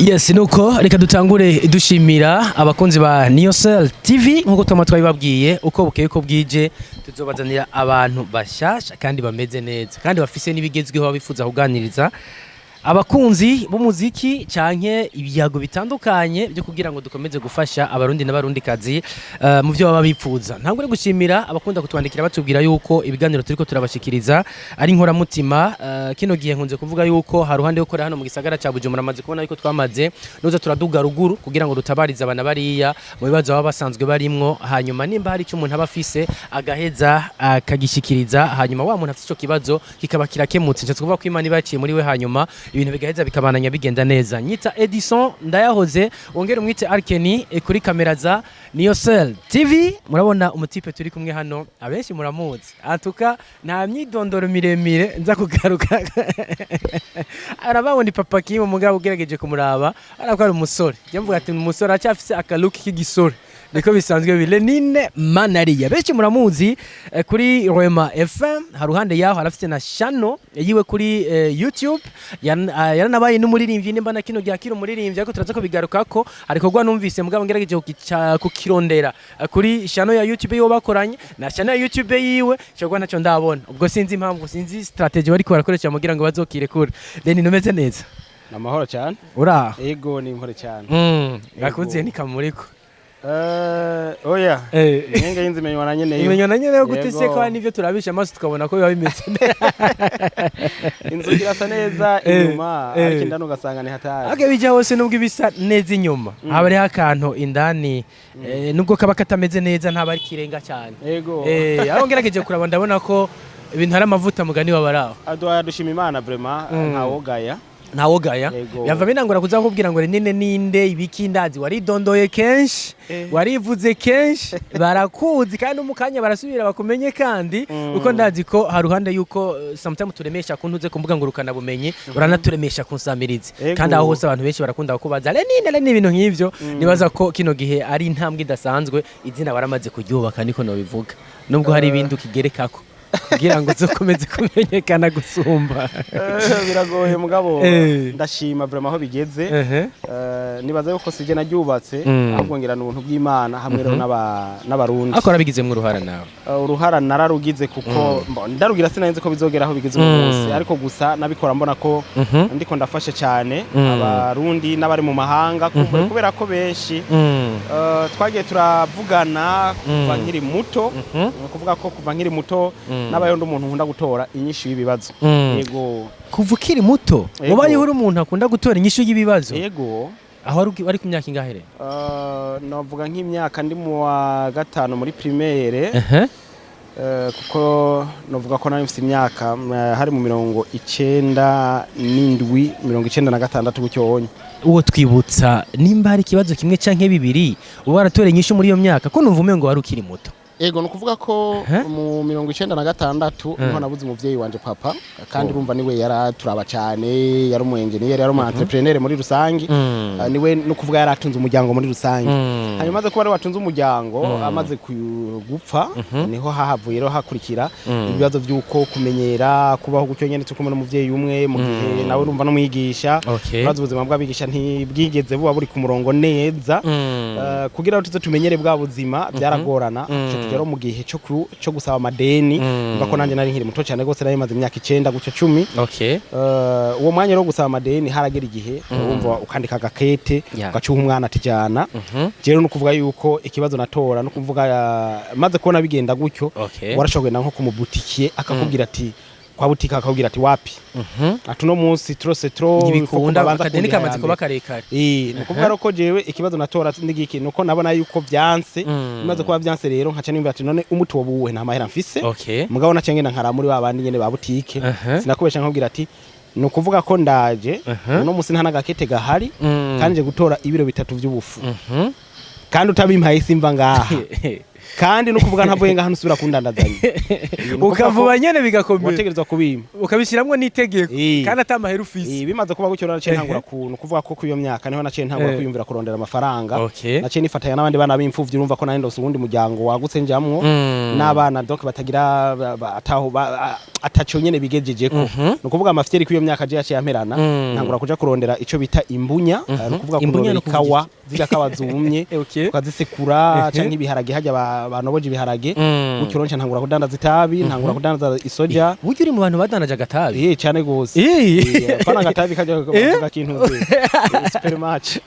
Yes nuko reka dutangure dushimira abakunzi ba Niyosel TV nkuko twabibabwiye uko bukeye ko bwije tuzobazanira abantu bashasha kandi bameze neza kandi bafise nibigezweho bifuza kuganiriza abakunzi b'umuziki canke ibiyago bitandukanye byo kugira ngo dukomeze gufasha abarundi n'abarundi kazi mu byo baba bipfuza. Ntabwo uri gushimira abakunda kutwandikira batubwira yuko ibiganiro turiko turabashikiriza ari nkora mutima. Kino gihe nkunze kuvuga yuko haruhande ukora hano mu gisagara ca Bujumbura maze kubona yuko twamaze noza turaduga ruguru kugira ngo dutabariza abana bariya mu bibazo baba basanzwe barimwo, hanyuma nimba hari icyo umuntu aba afise agaheza akagishikiriza, hanyuma wa muntu afite ico kibazo kikaba kirakemutse. Nje kuvuga ko Imana ibaciye muri we, hanyuma ibintu bigaheza bikabananya bigenda neza. Nyita Edison Ndayahoze, wongere umwite Arkeni kuri kamera za Niyosel TV. Murabona umutipe turi kumwe hano abenshi muramuzi, atuka nta myidondoro miremire nza kugaruka arababona ipapa kimu mugabo ugerageje kumuraba arako ari umusore. Je mvuga ati umusore acyafise akaluki k'igisore niko bisanzwe bi Lénine Manariya. Benshi muramuzi kuri Rema FM, haruhande yaho harafite na channel yiwe kuri YouTube. Yaranabaye n'umuririmbyi nimba na kino gyakira umuririmbyi ariko turaza ko bigarukako ariko gwa numvise mugabo ngerageje kukirondera kuri channel ya YouTube yiwe bakoranye na channel ya YouTube yiwe cyogwa naco ndabona. Ubwo sinzi impamvu, sinzi strategy bari korakoresha mugira ngo bazokire kure. Lénine umeze neza? Namahoro cyane. Ura? Ego ni nkore cyane. Gakuze ni kamuriko. Oya. Nyenga yinzi menywana nyene. Imenywana nyene gute se ko nivyo turabisha amaso tukabona ko biba bimeze. Inzu irasa neza inyuma ariko indano gasanga ni hatari. Age bija hose nubwo ibisa neza inyuma. Haba ari akantu indani nubwo kaba katameze neza ntaba ari kirenga cyane. Ego. Aho ngerageje kuraba ndabona ko ibintu hari amavuta mugani wabaraho. Adwa dushima Imana vraiment ntawogaya. Ntawogaya yava binangura kuza kubwira ngo Lénine ninde ibiki ndazi waridondoye kenshi warivuze kenshi barakuzi kandi umukanya barasubira bakumenye kandi uko ndazi ko haruhande yuko sometimes turemesha kuntuze kumbuga ngurukana bumenyi uranaturemesha kunsamirizi kandi aho hose abantu benshi barakunda kubaza Lénine ibintu nk'ivyo nibaza ko kino gihe ari intambwe idasanzwe izina baramaze kuryubaka niko no bivuga nubwo hari ibindi ukigerekako kugira ngo zokomeze kumenyekana gusumba. Biragoye mugabo ndashima vraiment aho bigeze. Nibaza yuko sije naryubatse ahubwo ngira n'ubuntu bw'Imana hamwe rero n'abarundi. Akora bigize mu ruhara nawe? Uruhara nararugize kuko ndarugira sinayenze ko bizogera aho bigeze umunsi, ariko gusa nabikora mbona ko ndiko ndafashe cyane abarundi n'abari mu mahanga kubera ko benshi twagiye turavugana kuva nkiri muto, kuvuga ko kuva nkiri muto nabayondo umuntu nkunda gutora inyishu y'ibibazo. Yego. Kuva ukiri muto wabayeho uri umuntu akunda gutora inyishu y'ibibazo? Yego. Aho ari ku myaka ingahere? Navuga nk'imyaka ndi mu wa gatanu muri primaire. Kuko navuga ko nari mfite imyaka hari mu 97 96 gucyonye. Uwo twibutsa nimba hari kibazo kimwe canke bibiri uba waratora inyishu muri iyo myaka ko numva umengo wari ukiri muto. Ego nukuvuga ko mu 96 niho nabuze umuvyeyi wanje papa kandi urumva niwe yaraturaba cyane, yari umu engineer, yari umu entrepreneur muri rusangi, niwe nukuvuga yaratunze umuryango muri rusangi. Hanyuma maze kuba ari watunze umuryango amaze gupfa niho hahavuye rero hakurikira ibibazo by'uko kumenyera kubaho gucyo nyene cyo kumwe n'umuvyeyi umwe mu gihe nawe urumva no mwigisha bazo ubuzima bw'abigisha ntibwigeze buba buri ku murongo neza. Kugira ngo tuze tumenyere bwa buzima byaragorana rero mu gihe cyo gusaba amadeni ngako nanje nari nkiri muto cyane gose nari maze imyaka 9 gucyo 10. Uwo mwanya rero gusaba amadeni haragera igihe urumva ukandika gakete ugacuha umwana atijana. Rero nukuvuga yuko ikibazo natora no kuvuga maze kubona bigenda gutyo warashobwe nko kumubutikiye akakubwira ati kwa butika akakubwira ati wapi atuno munsi trose ibikunda akadeni kamaze kuba karekare. Nukuvuga ko jewe ikibazo natora ndigiki nuko nabona yuko byanse bimaze kuba byanse rero nkaca nimba ati none umuti wobuwe nta mahera mfise mugabo nacengenda nkara muri babandi nyene ba butike sinakubesha nkubwira ati nukuvuga ko ndaje uno munsi nta nagakete gahari kandi je gutora ibiro 3 by'ubufu kandi utabimpaye simva ngaha kandi nukuvuga ntavuye ngaha nusubira kundandazanye ukavuba nyene bigakomera wategerezwa kubima ukabishiramwe n'itegeko kandi atamahera ufise. Bimaze kuba gucyo nace ntangura kuntu kuvuga ko kuyo myaka niho nace ntangura kwiyumvira kurondera amafaranga nace nifatanya n'abandi bana b'imfuvyi urumva ko nari ndose ubundi muryango wagutse njamwo n'abana donc batagira ataho ataco nyene bigejejeko nukuvuga amafyeri kwiyo myaka je yaciye amperana ntangura kuja kurondera ico bita imbunya nukuvuga kurondera ikawa zija kawa zumye ukazisekura canke ibiharage hajya banoboje ibiharage ukironca ntangura kudandaza itabi ntangura kudandaza isoja buryo uri mu bantu badandaje agatabi cyane gose pana agatabi kajya kuvuga kintu super match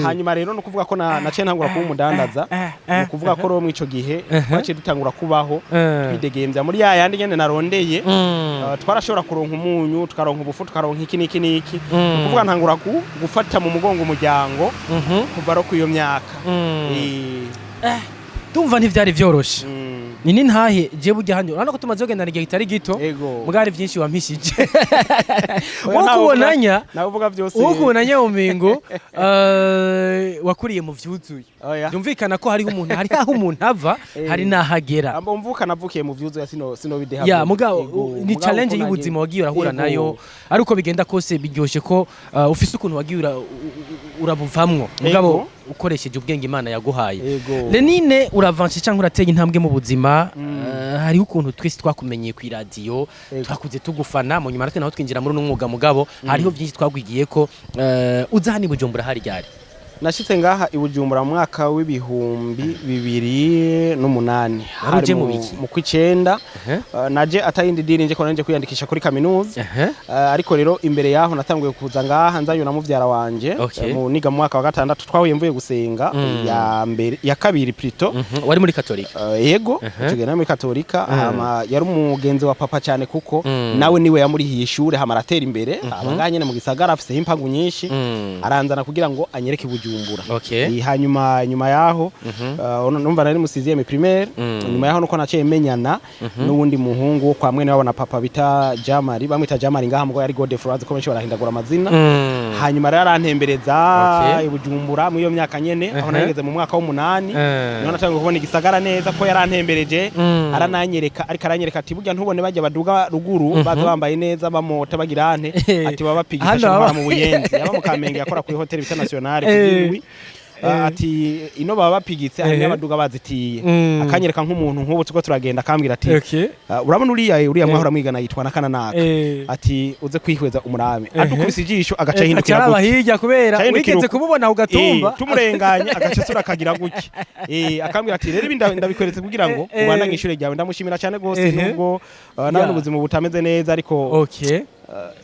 hanyuma rero nukuvuga ko naciye ntangura kuba umudandaza nukuvuga ko ro mu ico gihe twaciye dutangura kubaho twidegembya muri yandi nyene narondeye twarashobora kuronka umunyu tukaronka ubufu tukaronka iki nukuvuga ntangura gufata mu mugongo umuryango kuva ro kuyo myaka tumva ntivyari vyoroshe nini ntahe je burya hanje urana ko tumaze kugenda igihe kitari gito mugari byinshi wampishije wakubonanya navuga byose wakubonanya umengo wakuriye mu vyuzuye yumvikana ko hari umuntu hari aho umuntu ava hari nahagera ambo mvuka navukiye mu vyuzuye sino bideha ya mugabo ni challenge y'ubuzima wagiye urahura nayo ariko bigenda kose biryoshe ko ufise ukuntu wagiye urabuvamwo mugabo ukoresheje ubwenge Imana yaguhaye Lénine uravanse cyangwa urateye intambwe mu buzima hari ukuntu twese twakumenyeye ku radio twakuze tugufana mu nyuma natwe naho twinjira muri n'umwuga mugabo hariho byinshi twagwigiye ko uzahani Bujumbura hari ryari nashitse ngaha i Bujumbura mu mwaka w'ibihumbi 2008 haruje mu biki mu kwicenda naje atayindi diri nje ko nanje kwiyandikisha kuri kaminuza ariko rero imbere yaho natanguye kuza ngaha nzanyo na muvyara wanje mu niga mu mwaka wa gatandatu twahuye mvuye gusenga ya kabiri plutôt wari muri katolika yego tugenda muri katolika yari umugenzi wa papa cyane kuko nawe niwe yamurihiye ishure hamaratera imbere abanganye mu gisagara afise impangu nyinshi aranzana kugira ngo anyereke Bujumbura hanyuma nyuma yaho numva nari musiziye mi primaire nyuma yaho nuko naciye menyana n'ubundi muhungu wo kwa mwene wabo na papa bita Jamari bamwita Jamari ngaha mugo yari Gode Froise ko benshi barahindagura amazina hanyuma rero arantembereza i Bujumbura mu iyo myaka nyene aho nageze mu mwaka w'8 niho natangiye kubona igisagara neza ko yarantembereje arananyereka ariko aranyereka ati burya ntubone bajya baduga ruguru baza bambaye neza bamota bagira ante ati baba pigisha mu Buyenzi yaba mu Kamenge yakora kuri hotel bita nationale ati ino baba bapigitse hari n'abaduga bazitiye akanyereka nk'umuntu nk'ubu tuko turagenda akambwira ati urabona uriya mwahora mwigana yitwa nakana naka ati uze kwihweza umurame adukubise ijisho agaca hindukira gutya hirya kubera wigeze kumubona ugatumba tumurenganye agaca sura akagira gutya akambwira ati rero ndabikweretse kugira ngo ubana nk'ishure ryawe ndamushimira cyane gose nubwo nawe n'ubuzima butameze neza ariko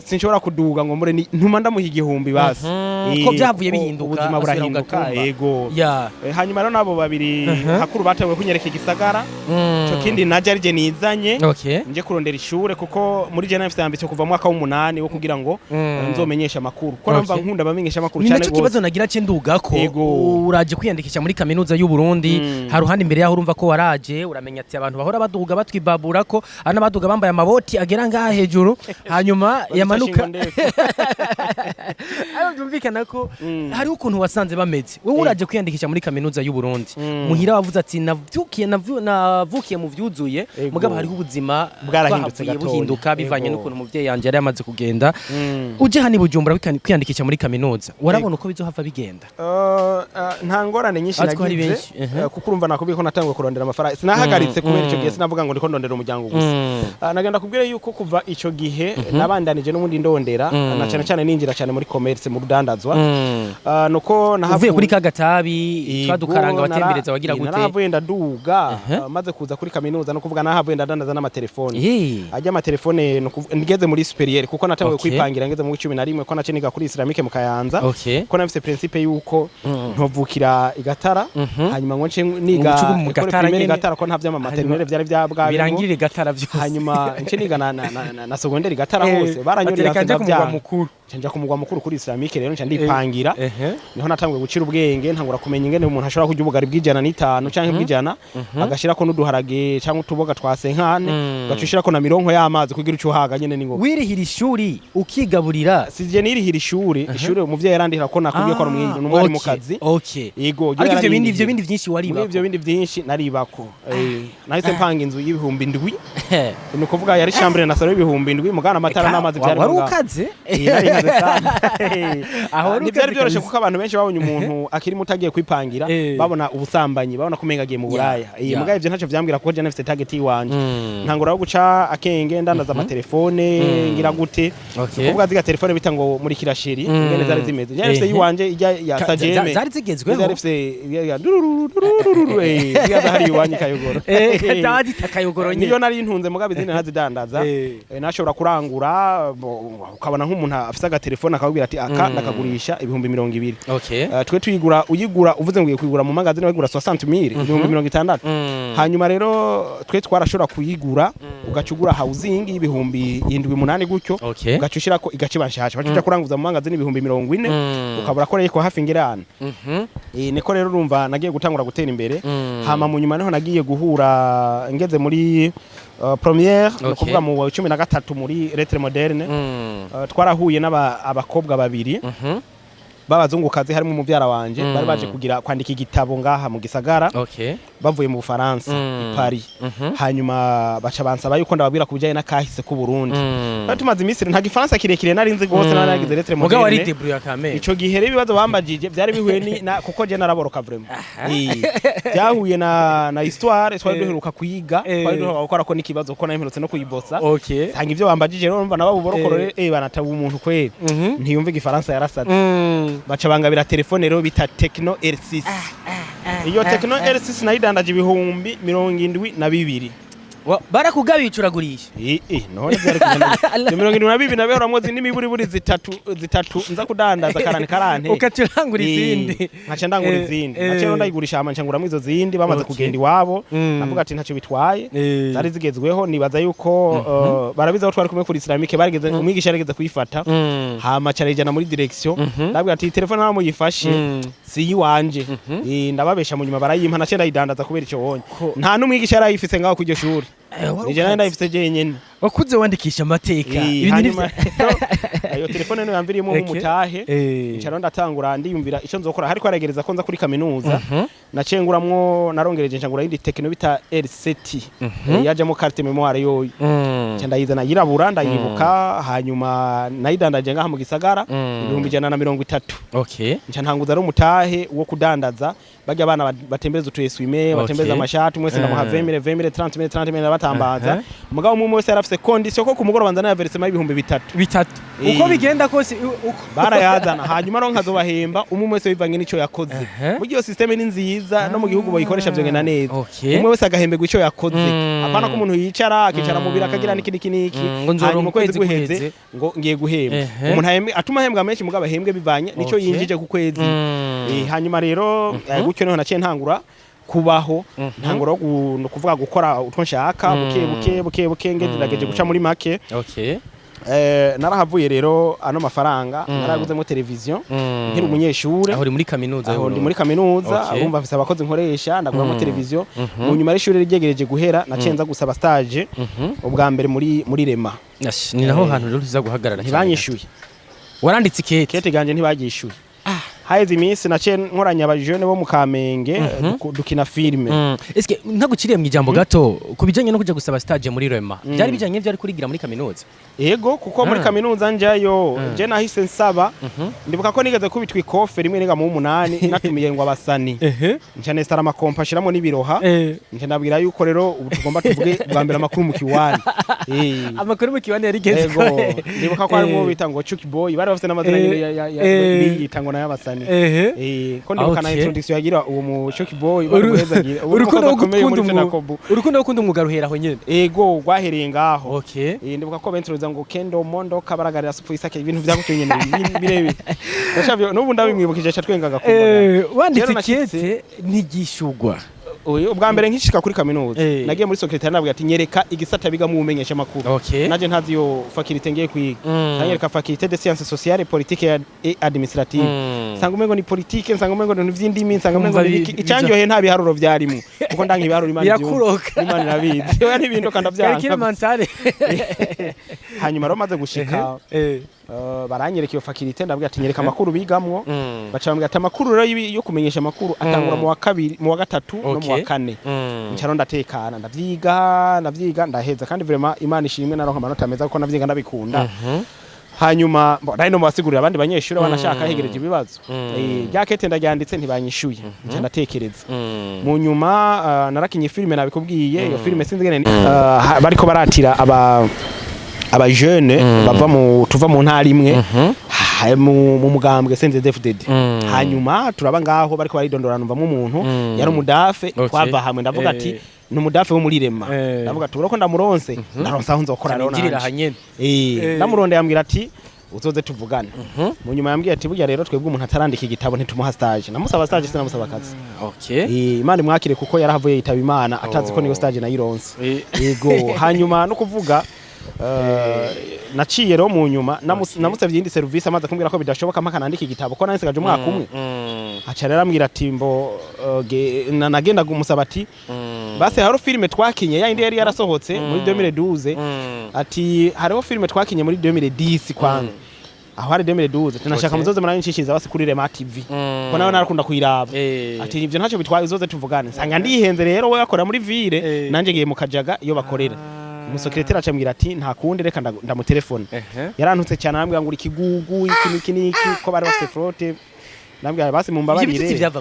sinshobora kuduga ngo mbure ntuma ndamuha igihumbi basi ko byavuye bihinduka ubuzima burahinduka yego hanyuma rero nabo babiri hakuru batewe kunyereka igisagara cyo kindi naje arije nizanye nje kurondera ishure kuko muri je nafite ambitse kuva mu mwaka w'8 wo kugira ngo nzomenyesha amakuru ko numva nkunda bamenyesha amakuru cyane gose kibazo nagira cye ndugako uraje kwiyandikisha muri kaminuza y'u Burundi hari ruhande imbere yaho urumva ko waraje uramenya ati abantu bahora baduga batwibabura ko ana baduga bambaye amaboti agera ngaha hejuru hanyuma yamanuka ayo byumvikana ko hari ukuntu wasanze bameze wowe uraje kwiyandikisha muri kaminuza y'u Burundi muhira wavuze ati navukiye mu vyuzuye mugabo hariho ubuzima bwarahindutse buhinduka bivanye n'ukuntu umuvyeyi yanje yari yamaze kugenda uje hani Bujumbura kwiyandikisha muri kaminuza warabona uko bizohava bigenda nta ngorane nyinshi nagize kuko urumva nakubiye ko natangiye kurondera amafaranga sinahagaritse kubera ico gihe sinavuga ngo ndiko ndondera umuryango gusa nagenda kubwira yuko kuva ico gihe nabandanije n'ubundi ndondera na cyane ninjira cyane muri commerce mu rudandazwa nuko nahavuye kuri kagatabi twadukaranga batembereza wagira gute nahavuye ndaduga maze kuza kuri kaminuza no kuvuga nahavuye ndadandaza n'amatelefone ajya amatelefone ngeze muri superieur kuko natangiye kwipangira ngeze mu 11 ko nace niga kuri Islamique mu Kayanza ko nafise principe yuko ntovukira igatara hanyuma ngo nce niga kuri igatara ko ntavya maternelle byari byabwa birangirire igatara byose hanyuma nce niga na secondaire igatara hose baranyorera canja ku mugwa mukuru kuri Islamique rero nca ndipangira niho natangiye gucira ubwenge ntangura kumenya ingene umuntu ashobora kujya ubugari bw'ijana n'itanu canke bw'ijana agashira ko n'uduharage canke utuboga twasenkane gacushira ko na mironko y'amazi kugira uco haga nyene ningo wirihira ishuri ukigaburira sije nirihira ishuri umuvyeyi yarandihira ko nakubwiye ko n'umwari mu kazi yego ariko ivyo bindi byinshi wariba ivyo bindi byinshi naribako nahise mpanga inzu y'ibihumbi 7 ni kuvuga yari chambre na salon y'ibihumbi 7 mugana amatara n'amazi byari warukaze birakaze sana aho ntibyari byoroshye kuko abantu benshi babonye umuntu akiri muto agiye kwipangira babona ubusambanyi babona kumenga agiye mu buraya mugaye ivyo ntacyo vyambwira kuko je nafite target yiwanje ntangura guca akenge ndandaza amatelefone ngira gute kuvuga ziga telefone bita ngo muri kirasheri ngene zari zimeze je nafite yiwanje ijya ya sajeme zari zigezweho zari zifite ya hari yiwanje kayogoro zari takayogoro niyo nari ntunze mugabe zine ntazidandaza nashobora kurangura ukabona nk'umuntu afite agatelefone akabwira ati aka nakagurisha ibihumbi 200 twe tuyigura uyigura uvuze ngo kuyigura mu magazine wigura 60000 ibihumbi 60 hanyuma rero twe twarashobora kuyigura ugacugura housing y'ibihumbi 7-8 gutyo ugacushira ko igacibashasha bacuja kuranguza mu magazine ibihumbi 40 ukabura ko reko hafi ngirana niko rero urumva nagiye gutangura gutera imbere hama mu nyuma naho nagiye guhura ngeze muri première no kuvuga mu 13 muri lettre moderne twarahuye n'abakobwa babiri babazungukazi harimo umuvyara wanje bari baje kugira kwandika igitabo ngaha mu gisagara bavuye mu Bufaransa i Paris hanyuma baca bansaba yuko ndababwira kubijanye n'akahise ku Burundi tumaze imisiri nta gifaransa kirekire narinzi gose nanagize lettre moderne mugabo wari debrouiller kamere ico gihe rero ibibazo bambajije byari bihuye ni kuko je naraboroka vraiment byahuye na histoire twari duheruka kuyiga twari duheruka gukora ko n'ikibazo ko nayimerutse no kuyibosa hanga ivyo bambajije rero numva nabo borokorore banatabu umuntu kweri ntiyumve igifaransa yarasatse baca bangabira telefone rero bita Tecno L6 iyo Tecno L6 nayidandaje ibihumbi 72 barakugabiye icuragurisha none byari kugenda 72 nabehora mwozi n'imiburi buri zitatu nza kudandaza karane ukacurangura izindi nkaca ndangura izindi nkaca ndayigurisha ama ncangura mwizo zindi bamaze kugenda iwabo navuga ati ntacyo bitwaye zari zigezweho nibaza yuko barabiza ko twari kumwe kuri Islamique barigeze umwigisha yarigeze kuyifata hama carijana muri direction ndabwira ati telefone nawe muyifashe si yiwanje ndababesha mu nyuma barayimpa naca ndayidandaza kubera ico wonye nta numwigisha yarayifise ngaho kujyo shuri nije nanda ifite je nyene wakuze wandikisha amateka ibintu ayo telefone no yamviriyemo umutahe ncara ndatangura ndiyumvira ico nzokora hariko aragereza ko nza kuri kaminuza nacenguramwo narongereje ncangura yindi Tecno bita L7 yajemo carte memoire yoyo cyanda yizana yirabura ndayibuka hanyuma nayidandaje ngaha mu gisagara 130 nca ntanguza ro mutahe wo kudandaza bajya abana batembeza utuyeswime batembeza amashati mwese ndamuha 20 30 batambaza mugabo umwe wese yarafise condition ko kumugoroba nzana versement y'ibihumbi 3 uko bigenda kose barayazana hanyuma ro nkazobahemba umwe wese bivanye nico yakoze mu giyo system ni nziza no mu gihugu bayikoresha byongena neza umwe wese agahembegwa ico yakoze apana ko umuntu yicara akicara mu bira akagira n'iki hanyuma kwezi guheze ngo ngiye guhemba umuntu atuma hembwa menshi mugabo ahembwe bivanye nico yinjije ku kwezi hanyuma rero gutyo niho naciye ntangura kubaho ntangura no kuvuga gukora utwo nshaka buke ngerageje guca muri make narahavuye rero ano mafaranga naraguzemo televiziyo nkiri umunyeshure aho muri kaminuza ndi muri kaminuza abumva afise abakozi nkoresha ndaguramo televiziyo mu nyuma y'ishure ryegereje guhera nacenza gusaba stage ubwa mbere muri Rema ni naho hantu rero uza guhagarara ntibanyishuye waranditse kete ganje ntibagishuye haizi iminsi naciye nkoranya abajene bo mu Kamenge dukina filme eske ntaguciriye mu ijambo gato kubijanye no kuja gusaba stage muri Rema byari bijanye byari kurigira muri kaminuza yego kuko muri kaminuza njayo je nahise nsaba ndibuka ko nigeze kubitwa ikofe rimwe niga mu 8 natumiye ngo abasani nca nestara amakompa shiramo nibiroha nca nabwira yuko rero ubu tugomba tuvuge bwa mbere amakuru mu kiwani amakuru mu kiwani yari geze ko ndibuka ko ari mu bita ngo Chucky Boy bari bafite n'amazina biyita ngo n'ayabasani ko ndibuka na introduction yagira uwo mu Chucky Boy baruhezagira urukundo wo gukunda umwuga aho nyene ego gwahereye ngaho ndibuka ko bentroza ngo Kendo Mondo kabaragarira supuisake ibintu vyagucyo nyene birebe ndashavyo n'ubu ndabimwibukije cha twengaga kubona wanditse kete ntigishugwa ubwa mbere nkishika kuri kaminuza nagiye muri secretary nabwo ati nyereka igisata biga mu umenyesha makuru naje ntazi yo faculté ngiye kwiga nyereka faculté de sciences sociales politique et administrative sanga umengo ni politique sanga umengo ni vy'indimi sanga umengo icyanjohe nta biharuro vyarimo kuko ndangi biharuro imana irabizi yo n'ibintu kandi vyanga hanyuma ro maze gushika baranyereka iyo faculté ndabwira ati nyereka makuru bigamwo bacambwira ati amakuru rero yo kumenyesha makuru atangura mu wa kabiri mu wa gatatu no mu wa kane ncaro ndatekana ndavyiga ndaheza kandi vraiment imana ishimwe naronka amanota meza kuko navyiga ndabikunda hanyuma nari no basigurira abandi banyeshuri banashaka hegereje ibibazo rya kete ndaryanditse ntibanyishuye nje ndatekereza mu nyuma narakinye filime nabikubwiye iyo filime sinzi gene bariko baratira aba jeune tuva mu ntara imwe mu mugambwe CNDD-FDD hanyuma turaba ngaho bariko baridondorana mva mu muntu yari umudafe twava hamwe ndavuga ati numudafe wo muri Rema ndavuga ati urako ndamuronse ndaronsa aho nzokora rero nanje ndamuronde yambwira ati uzoze tuvugane mu nyuma yambwiye ati burya rero twebwe umuntu atarandika igitabo ntitumuha stage namusaba stage sinamusaba akazi Imana mwakire kuko yarahavuye yitaba Imana atazi ko niyo stage nayironse yego hanyuma no kuvuga naciye rero mu nyuma namusavye indi service amaze kumbwira ko bidashoboka mpaka nandika igitabo ko nansigaje umwaka umwe aca rero ambwira ati mbo nagenda gumusaba ati base haro filime twakinye ya indi yari yarasohotse muri 2012 ati hariho filime twakinye muri 2010 kwanza aho hari 2012 tunashaka muzoze muranyishishiriza base kuri Rema TV ko nawe narakunda kuyiraba ati ivyo ntacyo bitwaye uzoze tuvugane sanga ndihenze rero we akora muri ville nanje ngiye mu Kajaga iyo bakorera umusekreteri acambwira ati nta kundi reka ndamutelefone yarantutse cyane arambwira ngo ikigugu iki ko bari bafite flotte ndambwira basi mumbabarire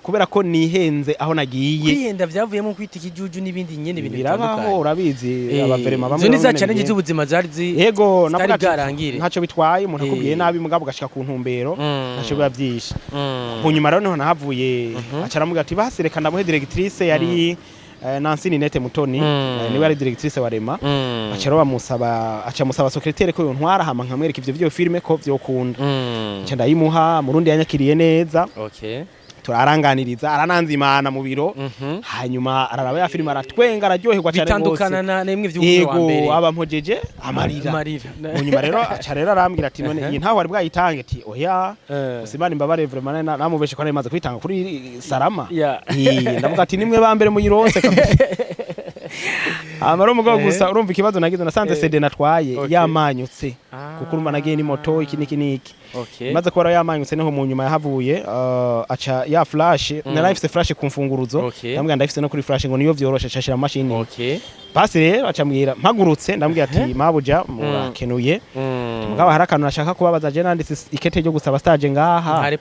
kubera ko nihenze aho nagiye kwihenda vyavuyemo kwita ikijuju n'ibindi nyene ibintu bitandukanye urabizi abaverema bamwe zo niza challenge z'ubuzima zari yego navuga ntacyo bitwaye umuntu akubwiye nabi mugabo gashika ku ntumbero ntacyo biba byishe kunyuma rero niho nahavuye acaramubwira ati basi reka ndamuhe directrice yari Nancy Ninette Mutoni niwe ari directrice wa Rema acero acamusaba secrétaire ko yontwara hama nkamwereka ivyo filme ko vyokunda nca ndayimuha murundi yanyakiriye neza turaranganiriza arananzimana mu biro hanyuma araraba ya filime aratwenga araryoherwa cyane gose bitandukana na nemwe vy'ubwo wa mbere aba mpojeje amarira munyuma rero aca rero arambwira ati none iyi ntaho ari bwayitange ati oya usimana imbabare vraiment namubeshe ko namaze kwitanga kuri Sarama ndavuga ati nimwe ba mbere muyironse amaro mugo gusa urumva ikibazo nagize nasanze CD natwaye yamanyutse kuko urumva nagiye ni moto iki niki maze ko yamanyutse neho mu nyuma yahavuye aca ya flash narayifise flash ku mfunguruzo ndambwira ndafise no kuri flash ngo niyo vyoroshe cashira machine basi rero acambwira mpagurutse ndambwira ati mabuja murakenuye mugabo harakantu nashaka kubabaza je nanditse ikete ryo gusaba stage ngaha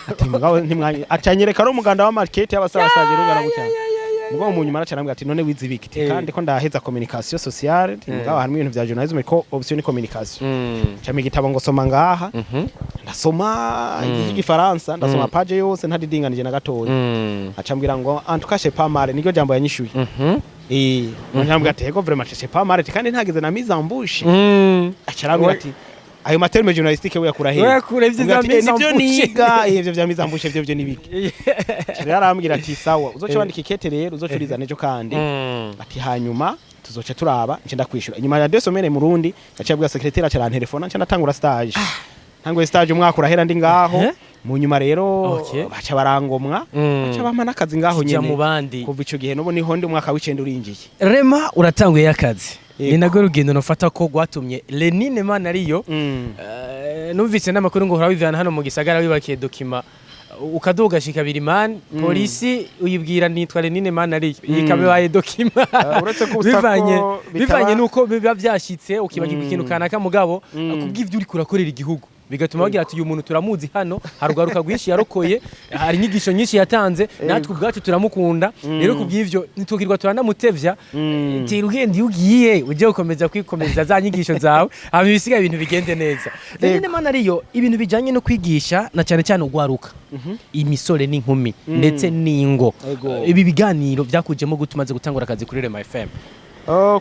ati mugabo ntimwanya acanyereka ro muganda wa market y'abasaba stage rugara gutya mugabo mu nyuma aracana ati none wizibikite kandi ko ndaheza communication sociale mugabo harimo ibintu vya journalism ko option communication cyame igitabo ngo soma ngaha ndasoma igifaransa ndasoma page yose ntadidinganije na gatoya acambwira ngo en tout cas c'est pas mal niryo jambo yanyishuye nyambwa ati ego vraiment c'est pas mal kandi ntagize na mise en bouche acarambwira ati ayo materme journalistique we yakura he yakura ivyo vya mise en bouche niga ivyo vya mise en bouche vyo nibiki rero arambwira ati sawa uzoca wandika ikete rero uzocuriza nejo kandi ati hanyuma tuzoca turaba nce ndakwishura inyuma ya 2 semaines mu Rundi acabwa secrétaire acara telefone nce ndatangura stage tanguye stage umwaka urahera ndi ngaho mu nyuma rero baca barangomwa baca bamana akazi ngaho nyene kuva ico gihe nubo niho ndi umwaka w'icenda urinjiye Rema uratanguye akazi ni nago rugendo nofata ko gwatumye Lénine man ariyo numvise n'amakuru ngo urabivana hano mu gisagara wibakiye document ukaduga shika birimani polisi uyibwira nitwa Lénine man ariyo yikabaye document bivanye nuko biba byashitse ukibagirwa ikintu kanaka mugabo akubwivye uri kurakorera igihugu bigatuma bagira ati uyu muntu turamuzi hano harugaruka gwishi yarokoye hari inyigisho nyinshi yatanze natwe ubwacu turamukunda rero kubw'ivyo nitugirwa turanamutevya tira ugende ugiye uje gukomeza kwikomeza za nyigisho zawe hama bisiga ibintu bigende neza Lénine man ariyo ibintu bijanye no kwigisha na cyane cyane ugwaruka imisore n'inkumi ndetse n'ingo ibi biganiro byakujemo gutumaze gutangura akazi kuri Rema FM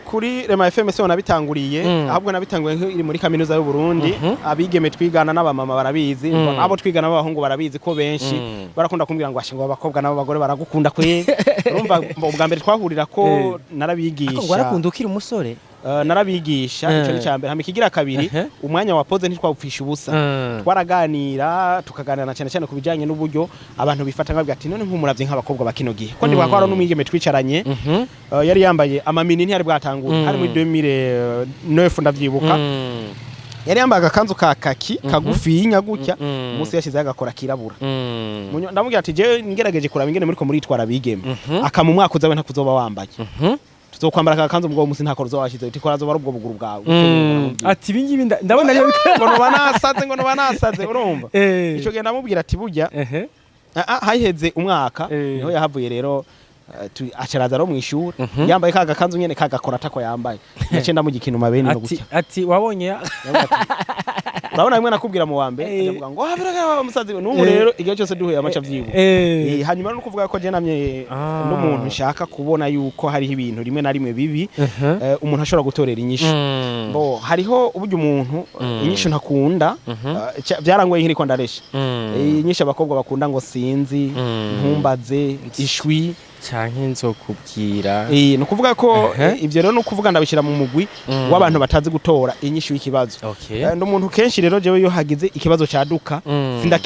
kuri Rema FM se nabitanguriye ahubwo nabitanguye iri muri kaminuza y'u Burundi abigeme twigana n'abamama barabizi abo twigana n'abahungu barabizi ko benshi barakunda kumbwira ngo ashinga abakobwa nabo bagore baragukunda kwe urumva ubwa mbere twahurira ko narabigisha ngo barakunda ukiri umusore narabigisha ico ni cyambere hama ikigira kabiri umwanya wa pause ntitwawupfisha ubusa twaraganira tukaganira cyane cyane kubijanye n'uburyo abantu bifata nkabwa ati none nk'umuravye nk'abakobwa bakino gihe ko ndi bakora n'umwigeme twicaranye yari yambaye amamini ntiyari bwatangura hari muri 2009 ndavyibuka yari yambaye agakanzu ka kaki kagufinya gutya umunsi yashize agakora kirabura ndamubwira ati je ngerageje kuraba ingene muri ko muritwara bigeme akamu mwaka uzawe ntakuzoba wambaye tuzokwambara aka kanzu mugabo musi ntakora uzowashize uti kora zobara ubwo buguru bwawe ati ibingibi ndabona ariyo ngo no banasaze urumva ico genda mubwira ati burya haheze umwaka niho yahavuye rero acaraza ro mwishuri yambaye kaga kanzu nyene kagakora atako yambaye nace ndamugikina mabeni no gutya ati wabonye urabona bimwe nakubwira mu wambe avuga ngo habiraga umusazi n'ubu rero igihe cyose duhuye amaca vyibu hanyuma no kuvuga ko je namye n'umuntu nshaka kubona yuko hariho ibintu rimwe na rimwe bibi umuntu ashobora gutorera inyishu bo hariho uburyo umuntu inyishu ntakunda byarangoye nkiri ko ndaresha inyishu abakobwa bakunda ngo sinzi ntumbaze ishwi canke nzokubwira no kuvuga ko ivyo rero no kuvuga ndabishira mu mugwi w'abantu batazi gutora inyishu y'ikibazo n'umuntu kenshi rero jewe yo hagize ikibazo caduka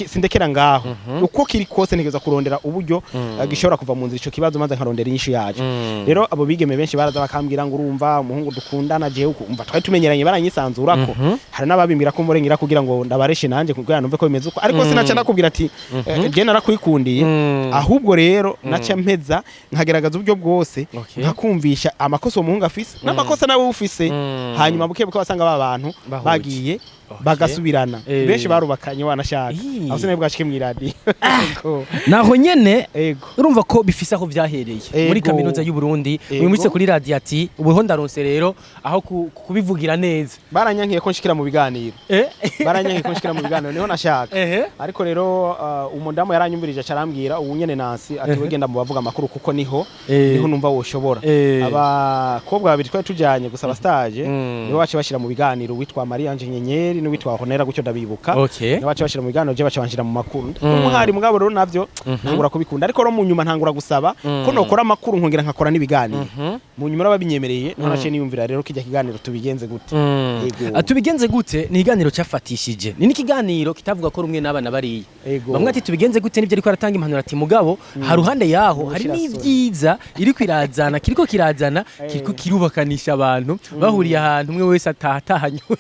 sindekera ngaho uko kiri kose ntegeza kurondera uburyo gishobora kuva mu nzira ico kibazo maze nkarondera inyishu yaje rero abo bigeme benshi baraza bakambwira ngo urumva umuhungu dukundana jewe umva twari tumenyeranye baranyisanzurako hari n'ababimbira ko murengera kugira ngo ndabareshe nanje kugira numve ko bimeze uko ariko sinaca nakubwira ati je narakwikundiye ahubwo rero naca mpeza nkageragaza uburyo bwose nkakumvisha amakosa umuhungu afise n'amakosa nawe ufise hanyuma bukebuke basanga babantu bagiye bagasubirana benshi barubakanye wanashaka aho sine bwashike mu radio naho nyene urumva ko bifise aho vyahereye muri kaminuza y'u Burundi wimitse kuri radio ati ubuho ndaronse rero aho kubivugira neza baranyankiye ko nshikira mu biganiro baranyankiye ko nshikira mu biganiro niho nashaka ariko rero umundamu yaranyumvirije carambwira ubu nyene Nansi ati wegenda mu bavuga amakuru kuko niho numva woshobora abakobwa babiri twari tujanye gusaba stage nibo bace bashira mu biganiro witwa Maria Anje Nyenyeri n'uwitwa Honera gutyo ndabibuka nibo bace bashira mu biganiro je bace banshira mu makuru umuhari mugabo rero navyo ntangura kubikunda ariko ro mu nyuma ntangura gusaba ko nokora amakuru nkongera nkakora n'ibiganiro mu nyuma babinyemereye none nace niyumvira rero kijya kiganiro tubigenze gute tubigenze gute ni ikiganiro cyafatishije ni n'ikiganiro kitavuga ko rumwe n'abana bariye bamwe ati tubigenze gute nivyo ariko aratanga impanuro ati mugabo haruhande yaho hari n'ivyiza iri kwirazana kiriko kirazana kiriko kirubakanisha abantu bahuriye ahantu umwe wese atahatahanywe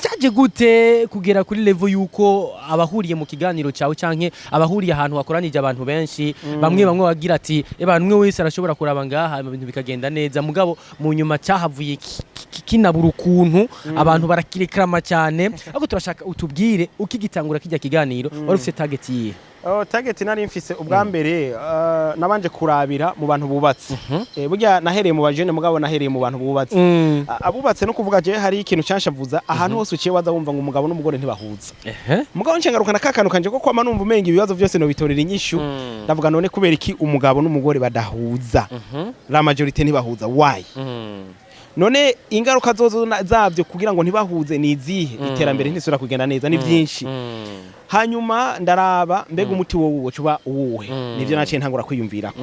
cyaje gute kugera kuri level yuko abahuriye mu kiganiro cyawe canke abahuriye ahantu hakoranije abantu benshi bamwe bagira ati abantu umwe wese arashobora kuraba ngaha ibintu bikagenda neza mugabo mu nyuma cyahavuye kinabura ukuntu abantu barakirekrama cyane ahubwo turashaka utubwire ukigitangura kijya kiganiro wari ufite target yiye target nari mfise ubwa mbere nabanje kurabira mu bantu bubatse burya nahereye mu bajene mugabo nahereye mu bantu bubatse abubatse no kuvuga je hari ikintu canshavuza ahantu hose uciye waza wumva ngo umugabo n'umugore ntibahuza mugabo ncengarukana kakanu kanje ko kwama numva umenga ibibazo byose no bitorera inyishu ndavuga none kubera iki umugabo n'umugore badahuza la majorité ntibahuza why none ingaruka zozo zavyo kugira ngo ntibahuze ni izihe iterambere ntisura kugenda neza ni byinshi hanyuma ndaraba mbega umuti wowe cuba uwuhe nivyo naciye ntangura kwiyumvirako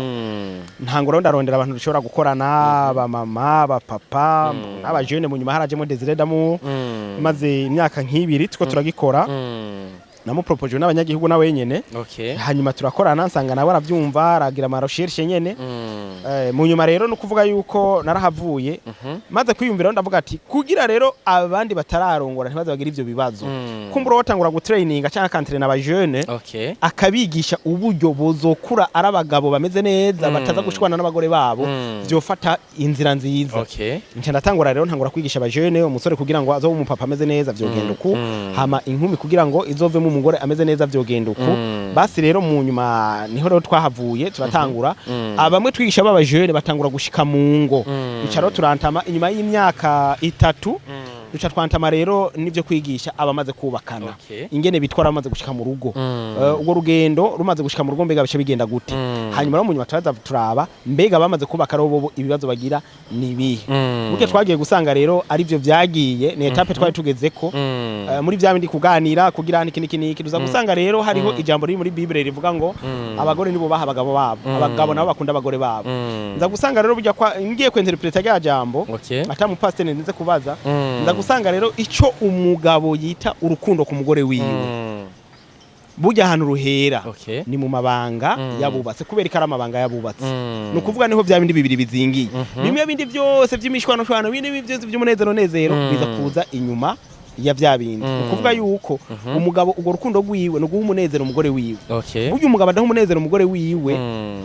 ntangura ndarondera abantu dushobora gukorana ba mama ba papa n'abajene mu nyuma harajemo Desire Damu maze imyaka nk'ibiri tuko turagikora namu propose n'abanyagihugu na wenyene hanyuma turakorana nsanga nawe aravyumva aragira ama recherche nyene mu nyuma rero no kuvuga yuko narahavuye maze kwiyumvira ndavuga ati kugira rero abandi batararongora ntibaze bagira ivyo bibazo kumbura watangura gutraininga cyangwa kantre n'abajene akabigisha uburyo bozokura arabagabo bameze neza bataza gushwana n'abagore babo vyofata inzira nziza nce ndatangura rero ntangura kwigisha abajene umusore kugira ngo azo umupapa ameze neza vyogenda uku hama inkumi kugira ngo izove mu umugore ameze neza vyogenda uku basi rero mu nyuma niho rero twahavuye turatangura abamwe twigisha babajene batangura gushika mu ngo icaro turantama inyuma y'imyaka 3 duca twantama rero nivyo kwigisha abamaze kubakana ingene bitwara amaze gushika mu rugo ubwo rugendo rumaze gushika mu rugo mbega bice bigenda gute hanyuma mu nyuma turaza turaba mbega bamaze kubaka robo ibibazo bagira nibihe buke twagiye gusanga rero ari byo vyagiye ni etape twari tugezeko muri vya bindi kuganira kugira niki duza gusanga rero hariho ijambo riri muri Bible rivuga ngo abagore nibo baha abagabo babo abagabo nabo bakunda abagore babo nza gusanga rero burya kwa ngiye kwinterpreta rya jambo ata mu pastor nze kubaza nza gusanga rero ico umugabo yita urukundo ku mugore wiwe burya ahantu ruhera ni mu mabanga yabubatse kubera ikara amabanga yabubatse no kuvuga niho vya bindi bibiri bizingiye bimwe bindi byose vy'imishwano shwano bindi byose by'umunezero biza kuza inyuma ya vya bindi ukuvuga yuko umugabo ugo rukundo rwiwe no guha umunezero umugore wiwe burya umugabo adaha umunezero umugore wiwe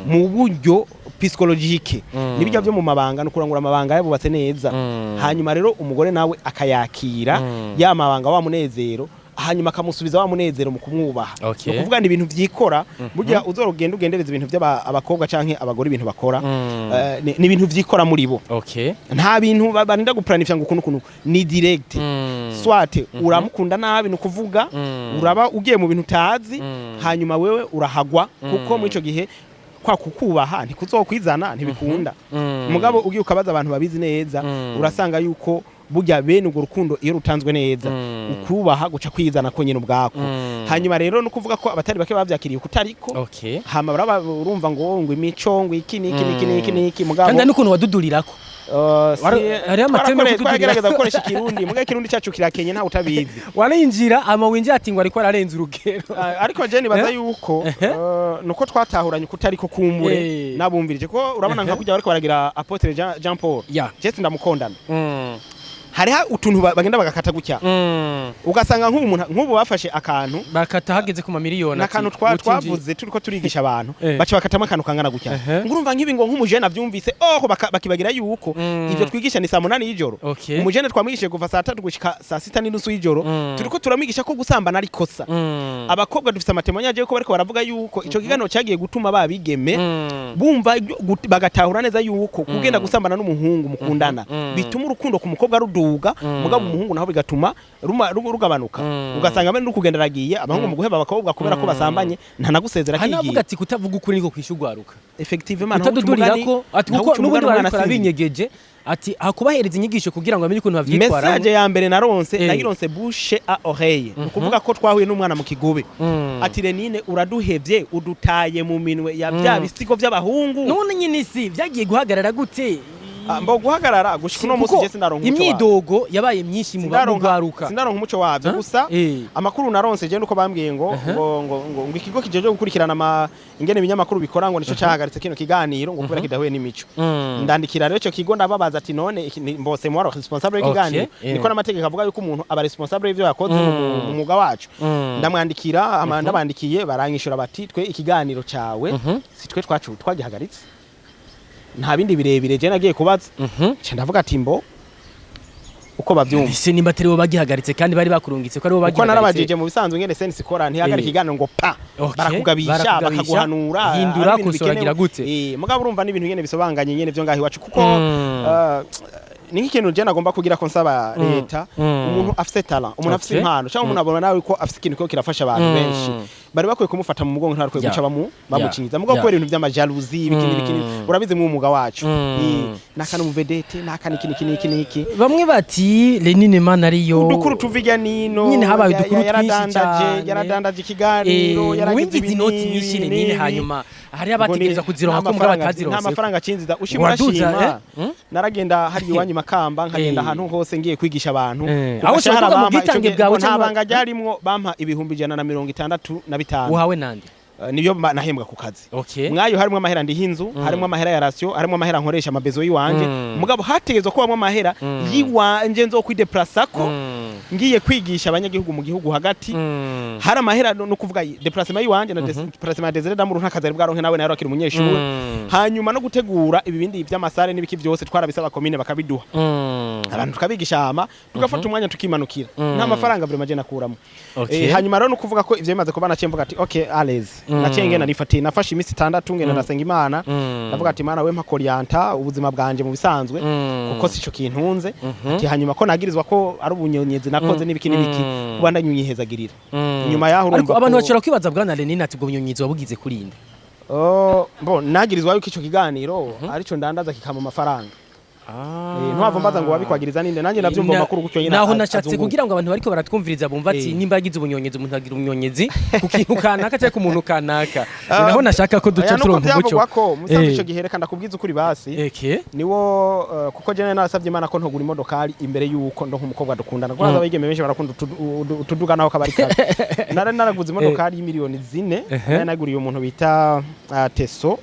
mu buryo psychologique nibijya byo mu mabanga no kurangura amabanga yabubatse neza hanyuma rero umugore nawe akayakira ya mabanga wa munezero hanyuma akamusubiza wa munezero mu kumwubaha no kuvuga ni ibintu vyikora burya uzorugenda ugendereza ibintu by'abakobwa canke abagore ibintu bakora ni ibintu vyikora muri bo nta bintu barinda guplanifya ngo kuno ni direct swate uramukunda nabi no kuvuga uraba ugiye mu bintu tazi hanyuma wewe urahagwa kuko mu ico gihe kwa kukubaha ntikuzokwizana ntibikunda mugabo ugiye ukabaza abantu babizi neza urasanga yuko burya bene urwo rukundo iyo rutanzwe neza ukubaha guca kwizana ko nyine ubwako hanyuma rero no kuvuga ko abatari bake bavyakiriye kutariko hama urumva ngo imico ngo iki mugabo kandi n'ukuntu wadudurirako ari amateme kugerageza gukoresha ikirundi muga ikirundi cyacu kirakenye nta utabizi warinjira amawinje ati ngo ariko ararenza urugero ariko je nibaza yuko nuko twatahuranye kutariko kumbure nabumvirije ko urabona nka kujya bariko baragira Apotre Jean Paul je ndamukondana hariha utuntu bagenda bagakata gutya ugasanga nk'ubu bafashe akantu bakata hageze ku mamiliyoni nakantu twavuze turiko turigisha abantu baca bakatamo akantu kangana gutya ngurumva nk'ibi ngo nk'umujene avyumvise bakibagira yuko ivyo twigisha ni saa 8 y'ijoro umujene twamwigishije kuva saa 3 gushika saa 6:30 y'ijoro turiko turamwigisha ko gusambana ari kosa abakobwa dufite amatemonya aje ko bariko baravuga yuko ico kigano cyagiye gutuma babigeme bumva bagatahura neza yuko kugenda gusambana n'umuhungu mukundana bituma urukundo ku mukobwa mugabo umuhungu naho bigatuma rugabanuka ugasanga bene n'ukugenda ragiye abahungu mu guheba abakobwa kubera ko basambanye nta nagusezera kigiye hanavuga ati kutavuga ukuri niko kwishugwaruka effectivement utadudurira ati kuko n'ubundi barakora binyegeje ati hakubahereza inyigisho kugira ngo amenye ukuntu bavyitwara message ya mbere nagironse bouche à oreille ukuvuga ko twahuye n'umwana mu kigobe ati Lénine uraduhevye udutaye mu minwe ya bya bisigo by'abahungu none nyine si byagiye guhagarara gute mbo guhagarara gushika no musi Jesse ndaronka imyidogo yabaye myinshi mu bagwaruka sindaronka umuco wavyo gusa amakuru naronse je nuko bambwiye ngo ikigo kijeje gukurikirana ingene ibinyamakuru bikora ngo nico cyahagaritse kino kiganiro ngo kubera kidahuye n'imico ndandikira rero ico kigo ndababaza ati none mbose mu responsable w'ikiganiro niko n'amategeko avuga yuko umuntu aba responsable y'ivyo yakoze mu mwuga wacu ndamwandikira ndabandikiye baranyishura bati twe ikiganiro cawe si twe twacu twagihagaritse nta bindi birebire je nagiye kubaza cyo ndavuga ati mbo uko bavyumva ese nimba tari bo bagihagaritse kandi bari bakurungitse ko ari bo bagihagaritse ko narabajije mu bisanzwe ngene sense ikora ntihagarika ikiganiro ngo pa barakugabisha bakaguhanura hindura kusuragira gute mugabo urumva n'ibintu ngene bisobanganye ngene vyo ngahi wacu kuko ni nk'ikintu je nagomba kugira ko nsaba leta umuntu afite talent umuntu afite impano cyangwa umuntu abona nawe ko afite ikintu ko kirafasha abantu benshi bari bakwiye kumufata mu mugongo ntarwe guca bamucinyiza mugabo kubera ibintu by'amajalousie bikini urabize mu mwuga wacu nakana mu vedete nakana iki bamwe bati Lénine man ariyo udukuru tuviga nino nyine habaye udukuru twinshi cyane yaradandaje ikiganiro yaragize inoti nyinshi Lénine hanyuma hari abategereza kuzironka ko mugabo atazironse nta mafaranga cinziza ushimurashima naragenda hari iwanyu makamba nkagenda ahantu hose ngiye kwigisha abantu aho ushaka mu gitange bwawe ntabanga ryarimwo bampa ibihumbi 165 uhawe nande niyo nahembwa ku kazi mwayo harimo amahera ndihinzu harimo amahera ya ratio harimo amahera nkoresha amabezo yiwanje mugabo hategezwe ko bamwe amahera yiwanje nzo kwideplacer ko ngiye kwigisha abanyagihugu mu gihugu hagati hari amahera no kuvuga déplacement yiwanje na déplacement des damu ntakaza bwaronke nawe nayo akiri umunyeshuri hanyuma no gutegura ibibindi by'amasare n'ibiki byose twarabisaba commune bakabiduha abantu tukabigisha ama tugafata umwanya tukimanukira nta mafaranga buri maje nakuramo hanyuma rero no kuvuga ko ivyo bimaze kubana cemvuga ati okay allez nacenge narifatiye nafashe imisi 6 ngenda nasenga Imana ndavuga ati Imana we mpakorianta ubuzima bwanje mu bisanzwe kuko sico kintunze ati hanyuma ko nagirizwa ko ari ubunyonyezi nakoze n'ibiki kubanda nyunyihezagirira nyuma yaho urumva abantu bacira kwibaza bwana Lénine ati ubwo bunyonyizi wabugize kurinde nagirizwa yuko ico kiganiro arico ndandaza kikama amafaranga ntwava mbaza ngo wabikwagiriza ninde nanjye navyumva makuru gucyo nyina naho nashatse kugira ngo abantu bariko baratwumviriza bumva ati nimba yagize ubunyonyezi umuntu agira ubunyonyezi kukintu kanaka cyangwa umuntu kanaka naho nashaka ko duce turonka umuco wako musanze ico gihereka ndakubwiza ukuri basi niwo kuko je narasavye Imana ko ntogura imodokari imbere yuko ndo nk'umukobwa dukundana kuko abigeme benshi barakunda utuduga naho kabari kare naraguze imodokari y'imiliyoni 4 naguriye umuntu bita Teso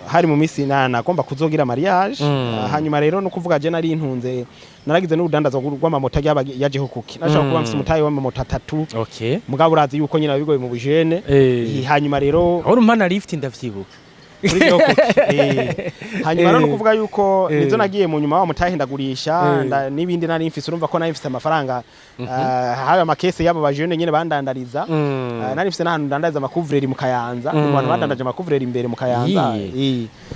hari mu misi nagomba kuzogira mariage hanyuma rero no kuvuga je nari intunze naragize n'urudandazo rw'amamoto yajeho kuki nashaka kuba mfite umutayi w'amamoto 3 mugabo urazi yuko nyina bigoye mu bujene hanyuma rero aho umpana lift ndavyibuka kuri ryo kuki hanyuma rero kuvuga yuko nizo nagiye mu nyuma wa mutahe ndagurisha n'ibindi nari mfise urumva ko nari mfise amafaranga hayo amakese yabo bajene nyene bandandariza nari mfise n'ahantu ndandariza amakuvreri mu Kayanza mu bantu bandandaje amakuvreri imbere mu Kayanza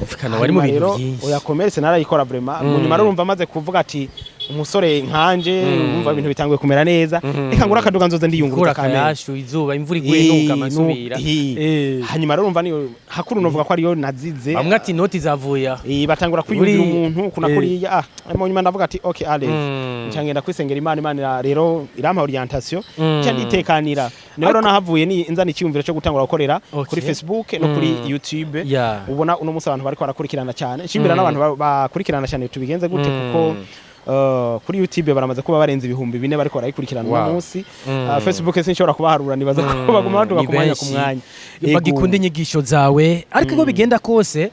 ufikana wari mu bintu byinshi oya commerce narayikora vraiment mu nyuma rero urumva maze kuvuga ati umusore nkanje umva ibintu bitanguye kumera neza reka ngura akaduga nzoze ndiyungurura kamera izuba imvura iguye nukamasubira hanyuma rero urumva niyo hakuru novuga ko ariyo nazize bamwe ati noti zavuye batangura kwiyumvira umuntu kuna kuriya mu nyuma ndavuga ati okay allez ncangenda kwisengera Imana rero irampa orientation cyandi itekanira rero nahavuye ni inzana icyumviro cyo gutangura gukorera kuri Facebook no kuri YouTube ubona uno musi abantu bariko barakurikirana cyane nshimira n'abantu bakurikirana cyane tubigenze gute kuko kuri YouTube baramaze kuba barenze ibihumbi 4 bariko barayikurikirana uno musi Facebook sinshobora kubaharura nibaza ko baguma baduga ku mwanya ku mwanya bagikunda inyigisho zawe ariko ko bigenda kose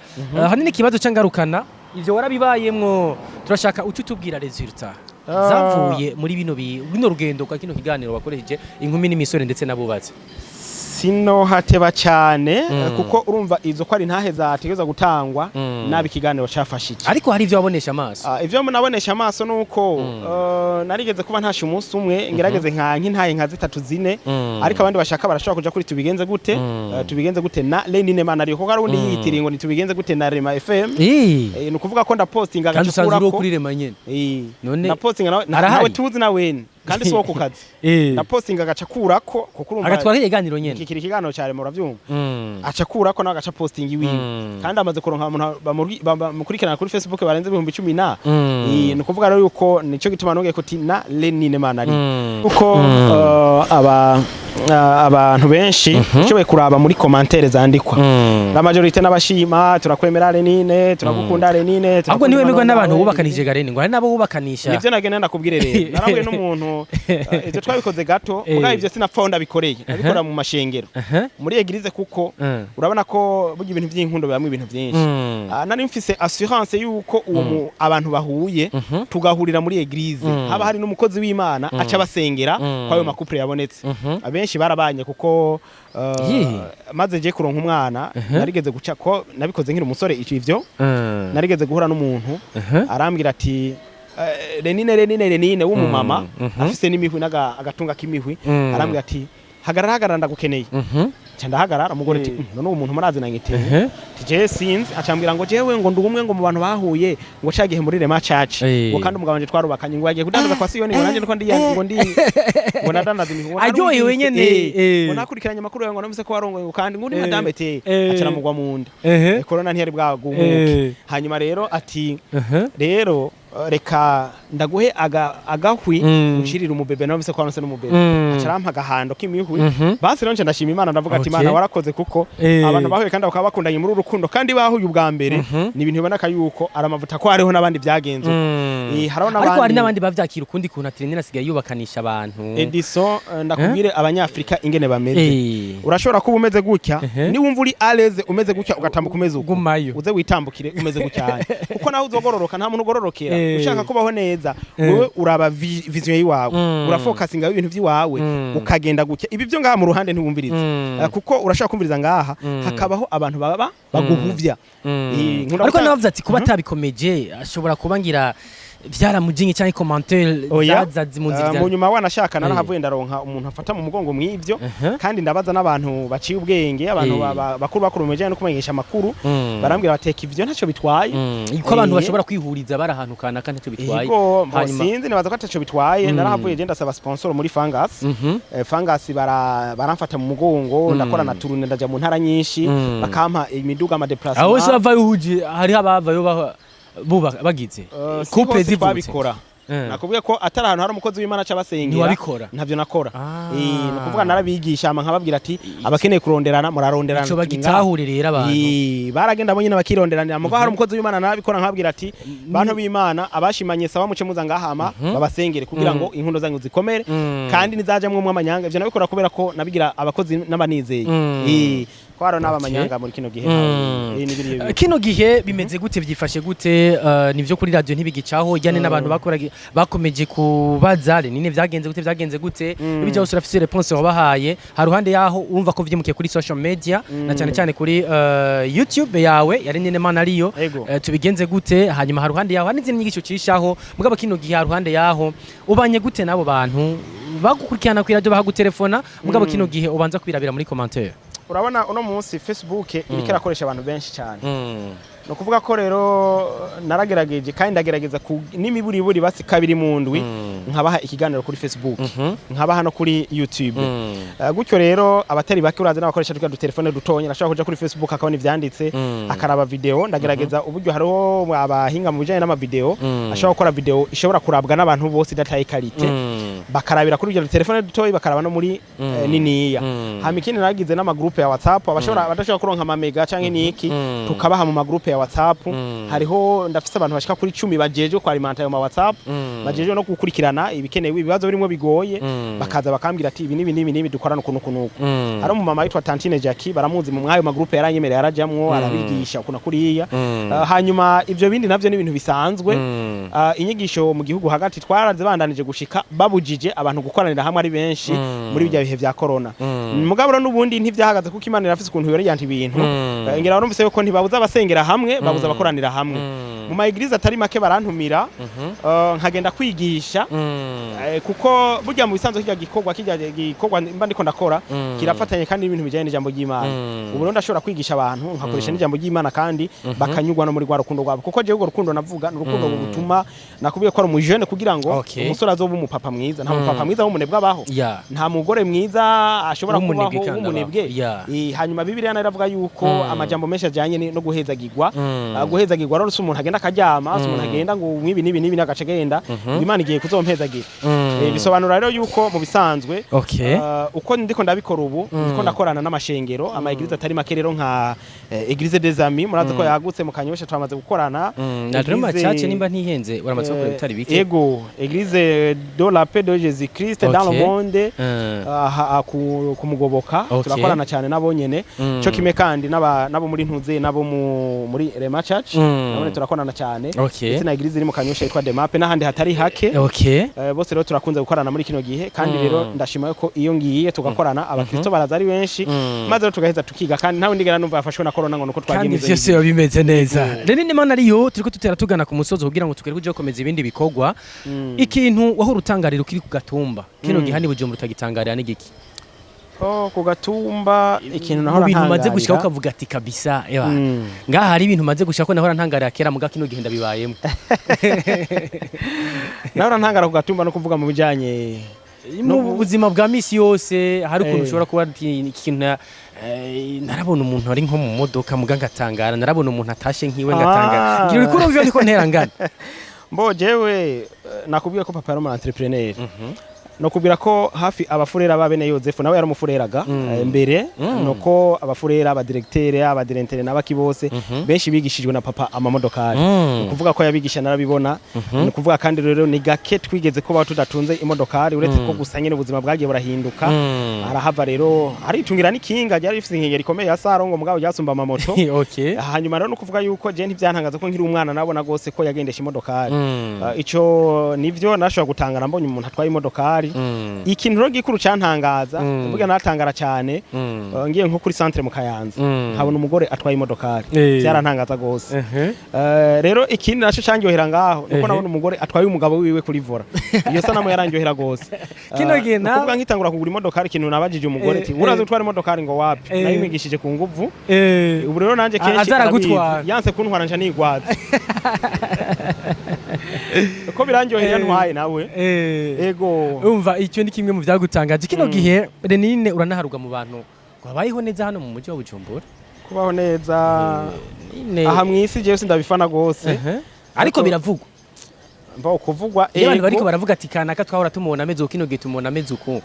hanini kibazo cangarukana ivyo warabibayemwo turashaka ucu tubwira resultat zavuye muri bino rugendo kwa kino kiganiro bakoresheje inkumi n'imisore ndetse nabubatse sino hateba cyane kuko urumva izo ko ari ntahe zategeza gutangwa nabi kiganiro cyafashije ariko hari ivyo wabonesha amaso ivyo nabonesha amaso nuko narigeze kuba ntashi umunsi umwe ngerageze nkintaye nka 3-4 ariko abandi bashaka barashobora kuja kuri tubigenze gute na Lénine mana ari ko garundi yitiri ngo tubigenze gute na Rema FM no kuvuga ko nda postinga gacukura ko kuri Rema nyene none na postinga nawe tuzi na wene kandi so kukazi na postinga agacakurako kuko urumva agatwara iganiro nyene kikiri kiganiro cyane muravyumva acakurako nawe agaca posting iwiwe kandi amaze kuronka umuntu bamukurikirana kuri Facebook barenze 10,000 no kuvuga rero yuko nico gituma nongeye ko na Lénine mana ari uko abantu benshi cyobe kuraba muri commentaire zandikwa la majorité n'abashima turakwemera Lénine turagukunda Lénine ahubwo niwe migwa n'abantu bubakanije garene ngo hari nabo bubakanisha nivyo nagenda ndakubwire rero narabwe n'umuntu ivyo twabikoze gato muga ivyo sinapfonda bikoreye abikora mu mashengero muri eglise kuko urabona ko bugi ibintu by'inkundo bamwe ibintu byinshi nari mfise assurance yuko uwo abantu bahuye tugahurira muri eglise haba hari n'umukozi w'Imana aca basengera kwayo makupre yabonetse abenshi barabanye kuko maze je kuronka umwana narigeze guca ko nabikoze nkiri umusore ivyo narigeze guhura n'umuntu arambwira ati Lénine w'umumama afise n'imihwi agatunga kimihwi arambwira ati hagarara ndagukeneye cyandahagarara umugore ati none umuntu murazina ngiteye tije sinzi acambwira ngo jewe ngo ndugumwe ngo mu bantu bahuye ngo cagihe muri Rema Church ngo kandi umugabo wanje twarubakanye ngo yagiye kudandaza kwa Siyoni ngo nanje ngo nadandaza imihwi aryohewe nyene ngo nakurikiranye amakuru ngo numvise ko warongoye kandi ngo ndi madame te acara mugwa munda corona ntiyari bwagumuke hanyuma rero ati rero reka ndaguhe agahwi ushirira umubebe nawe bise ko anose n'umubebe acarampa gahando kimihwi basi ronje ndashima Imana ndavuga ati Imana warakoze kuko abantu bahuye kandi bakaba bakundanye muri urukundo kandi bahuye ubwa mbere ni ibintu biboneka yuko aramavuta ko hariho nabandi byagenze ariko hari nabandi bavyakira ukundi kuntu ati Lénine asigaye yubakanisha abantu Edison ndakubwire abanyafrika ingene bameze urashobora kuba umeze gutya ni wumva uri aleze umeze gutya ugatambuka umeze uko uze witambukire umeze gutya kuko naho uzogororoka nta muntu ugororokera ushaka kubaho neza wewe uraba vision yiwawe urafocusinga ibintu vyiwawe ukagenda gutya ibi byo ngaha mu ruhande ntiwumviriza kuko urashaka kumviriza ngaha hakabaho abantu baba baguhuvya ariko navuze ati kuba tabikomeje ashobora kubangira vyaramujinye cyane commentaire zaza mu nzira mu nyuma wanashaka narahavuye ndaronka umuntu afata mu mugongo mw'ivyo kandi ndabaza n'abantu baciye ubwenge abantu bakuru meje no kumenyesha amakuru barambwira bateka ivyo ntaco bitwaye ko abantu bashobora kwihuriza barahantu kana kandi ntaco bitwaye hanyuma sinzi nibaza ko ntaco bitwaye narahavuye je ndasaba sponsor muri Fangas Fangas baramfata mu mugongo ndakora na turune ndaja mu ntara nyinshi bakampa imiduga ama déplacement aho se bavaye uhuje hari abavayo buba bagize couple zivutse nakubwiye ko atari ahantu hari umukozi w'Imana cy'abasengera ntavyo nakora no kuvuga narabigisha nkababwira ati abakeneye kuronderana muraronderana ico bagitahure rero abantu baragenda bo nyine bakironderanira mugo hari umukozi w'Imana nabikora nkababwira ati bantu b'Imana abashimanye saba muce muza ngahama babasengere kugira ngo inkundo zanyu zikomere kandi nizajamwe mu amanyanga ivyo nabikora kubera ko nabigira abakozi n'abanizeye kwaro n'abamanyanga muri kino gihe kino gihe bimeze gute byifashe gute nivyo kuri radio ntibigicaho yane n'abantu bakomeje kubaza Lénine byagenze gute ibijya usura afise réponse wabahaye haruhande yaho urumva ko vyimukiye kuri social media na cyane cyane kuri YouTube yawe yari Lénine mana ariyo tubigenze gute hanyuma haruhande yaho n'izindi nyigisho cishaho mugabo kino gihe haruhande yaho ubanye gute nabo bantu bagukurikirana ku radio bahagutelefona mugabo kino gihe ubanza kwirabira muri commentaire urabona uno munsi Facebook iriko irakoresha abantu benshi cyane no kuvuga ko rero naragerageje kandi ndagerageza n'imiburiburi basi kabiri mu ndwi nkabaha ikiganiro kuri Facebook nkabaha no kuri YouTube gutyo rero abatari bake uraza n'abakoresha twa telefone dutonye nashaka kuja kuri Facebook akabona ivyanditse akaraba video ndagerageza uburyo hariho abahinga mu bijanye n'ama video ashaka gukora video ishobora kurabwa n'abantu bose dataye qualité bakarabira kuri ibyo telefone dutoyi bakaraba no muri niniya hamikini nagize n'ama groupe ya WhatsApp badashaka kuronka ama mega canke niki tukabaha mu ma groupe ya WhatsApp hariho ndafise abantu bashika kuri 10 bajeje ko alimenta yo ma WhatsApp bajeje no gukurikirana ibikenewe ibibazo birimo bigoye bakaza bakambira ati ibi nibi dukorana kunukunuko hari mu mama yitwa Tantine Jackie baramuzi mu mwayo ma groupe yaranyemerera yarajamwo arabigisha kuna kuriya hanyuma ivyo bindi navyo ni ibintu bisanzwe inyigisho mu gihugu hagati twaraze bandanije gushika babujije abantu gukoranira hamwe ari benshi muri bijya bihe vya corona mugabo n'ubundi ntivyahagaze kuko Imana irafise ukuntu yori yanti ibintu ngira barumvise ko ntibabuza abasengera hamwe babuza abakoranira hamwe mu ma eglise atari make barantumira nkagenda kwigisha kuko burya mu bisanzwe kijya gikorwa mba ndiko ndakora kirafatanye kandi ibintu bijanye n'ijambo ry'Imana ubu rero ndashobora kwigisha abantu nkakoresha n'ijambo ry'Imana kandi bakanyugwa no muri rwa rukundo rwabo kuko jewe urukundo navuga n'urukundo gutuma nakubiye ko ari umujene kugira ngo umusore azoba umupapa mwiza nta mupapa mwiza w'umunebwe abaho nta mugore mwiza ashobora kubaho w'umunebwe hanyuma Bibiliya naravuga yuko amajambo menshi ajanye no guhezagirwa rero umuntu agenda akaryama umuntu agenda ngo mwibi nibi nagace genda Imana igiye kuzompezagira bisobanura rero yuko mu bisanzwe uko ndiko ndabikora ubu ndiko ndakorana n'amashengero ama eglise atari make rero nka Eglise des Amis muraza ko yagutse mu Kanyosha twamaze gukorana na chache nimba ntihenze uramaze gukora bitari bike ego Eglise de la paix de Jésus Christ dans le monde kumugoboka turakorana cyane nabo nyene cyo kime kandi nabo muri ntuze nabo muri Rema Church nabone turakorana cyane ndetse na Eglise iri mu Kanyosha yitwa Demape n'ahandi hatari hake bose rero turakunze gukorana muri kino gihe kandi rero ndashima ko iyo ngiye tugakorana abakristo baraza ari benshi maze rero tugaheza tukiga kandi ntawe ndigera numva yafashwe na corona ngo nuko twagiye kandi byose bimeze neza Lénine mana ariyo turiko tutera tugana ku musozo kugira ngo tukere kuje gukomeza ibindi bikorwa ikintu waho rutangarira ukiri ku gatumba kino gihani Bujumbura utagitangarira n'igiki ku gatumba ikintu nahora ibintu maze gushika ukavuga ati kabisa ngaha hari ibintu maze gushika ko nahora ntangarira kera muga kino gihenda bibayemo nahora ntangara ku gatumba no kuvuga mu bijanye mu buzima bwa misi yose hari ukuntu ushobora kuba ikintu narabona umuntu ari nko mu modoka muga ngatangara narabona umuntu atashe nkiwe ngatangara ngira uri kurumva ndiko nterangana jewe nakubwiye ko papa yari umu entrepreneur no kubira ko hafi abafurera babene Yozefu nawe yari umufureraga mbere nuko abafurera abadirecteur abadirentere n'abakibose benshi bigishijwe na papa amamodokari kuvuga ko yabigisha narabibona no kuvuga kandi rero ni gake twigeze ko bato tudatunze imodokari uretse ko gusanye n'ubuzima bwagiye burahinduka arahava rero aritungira n'ikinga ryari rifite inkengeri ikomeye ya Sarongo mugabo ryasumba amamoto hanyuma rero no kuvuga yuko je ntivyantangaza ko nkiri umwana nabona gose ko yagendesha imodokari ico nivyo nashobora gutangara mbonye umuntu atwaye imodokari ikintu rero gikuru cantangaza mvuga natangara cyane ngiye nko kuri centre mu Kayanza nkabona umugore atwaye imodokari byarantangaza gose rero ikindi naco cangyohera ngaho nuko nabona umugore atwaye umugabo wiwe kuri vora iyo sanamu yarangyohera gose kino gena kuvuga nkitangura kugura imodokari ikintu nabajije umugore ati uraze gutwara imodokari ngo wapi nayimigishije ku nguvu ubu rero nanje kenshi yanse kuntwara nja nigwaza ko birangyohera ntwaye nawe ego umva icyo ni kimwe mu byagutangaje kino gihe Lénine uranaharuga mu bantu wabayeho neza hano mu mujyi wa Bujumbura kubaho neza aha mwisi jewe sindabifana gose ariko biravugwa mbaho kuvugwa abantu bariko baravuga ati kanaka twahora tumubona ameze uko kino gihe tumubona ameze uko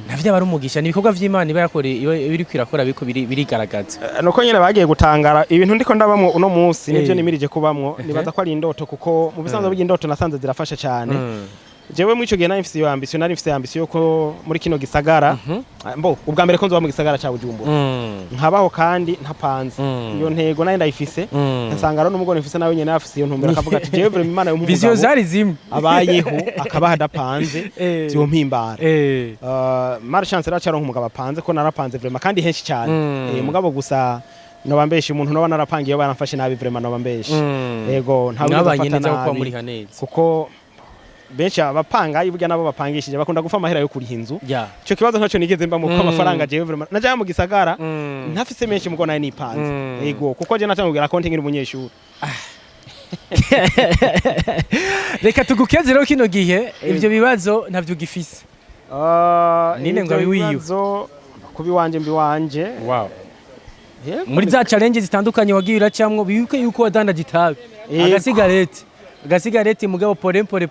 navyo bari umugisha ni ibikorwa vy'Imana iba yakore biri kwirakora biko birigaragaza nuko nyene bagiye gutangara ibintu ndiko ndabamwo uno munsi nivyo nimirije kubamwo nibaza ko ari indoto kuko mu bisanzwe by'indoto nasanze zirafasha cyane jewe mwico gihe nari mfise iyo ambition ko muri kino gisagara mbo ubwa mbere ko nzoba mu gisagara ca Bujumbura nkabaho kandi ntapanze iyo ntego nayo ndayifise nsanga rero n'umugore mfise nawe nyene afise iyo ntumbero akavuga ati jewe vraiment Imana y'umugabo vision zari zimwe abayeho akabaha dapanze byo mpimbara mara chance rero cyaro nk'umugabo apanze ko narapanze vraiment kandi henshi cyane mugabo gusa nobambeshe umuntu no banarapangiye baramfashe nabi vraiment nobambeshe yego ntabwo nabi kuko benshi abapanga iburya nabo bapangishije bakunda gufa amahera yo kuri hinzu cyo kibazo ntaco nigeze mba mu ko amafaranga jewe vraiment najaye mu gisagara ntafise menshi mugo nayo nipanze yego kuko je natangugira konti ngiri umunyeshuri reka tugukeze rero kino gihe ivyo bibazo ntavyo gifise nine ngo biwiyo kubi wanje mbi wanje wow muri za challenge zitandukanye wagiye uracamwo biyuke yuko wadandaje itabi agasigareti mugabo porempore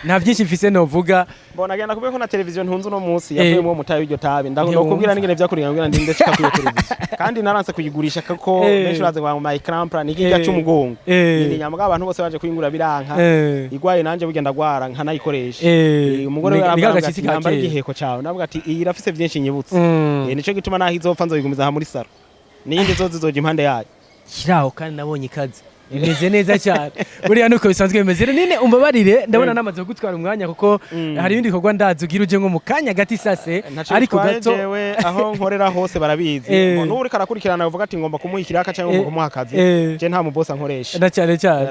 nta byinshi mfise novuga mbona agenda kubeko na televiziyo ntunzu no munsi yavuyemo mutayo iryo tabi ndakubwira n'ingene vyakuringa ndi ndashika ku televiziyo kandi naranse kuyigurisha kako benshi baze ngo my crampra nikijya cy'umugongo ni nyamugabo abantu bose baje kuyingura biranka igwaye nanje bugenda gwara nkanayikoresha umugore we arambara igiheko cyawe navuga ati iyi rafise byinshi nyibutse nico gituma naho izopfa nzoyigumiza ha muri saro niyindi zozi zoje impande yayo kiraho kandi nabonye ikaze imeze neza cyane buriya nuko bisanzwe bimeze nine umbabarire ndabona namaze gutwara umwanya kuko hari ibindi bikorwa ndazugira uje nko mu kanya gati sase ariko gato jewe aho nkorera hose barabizi n'uri karakurikirana uvuga ati ngomba kumuhikira aka cyangwa kumuha akazi je nta mubosa nkoresha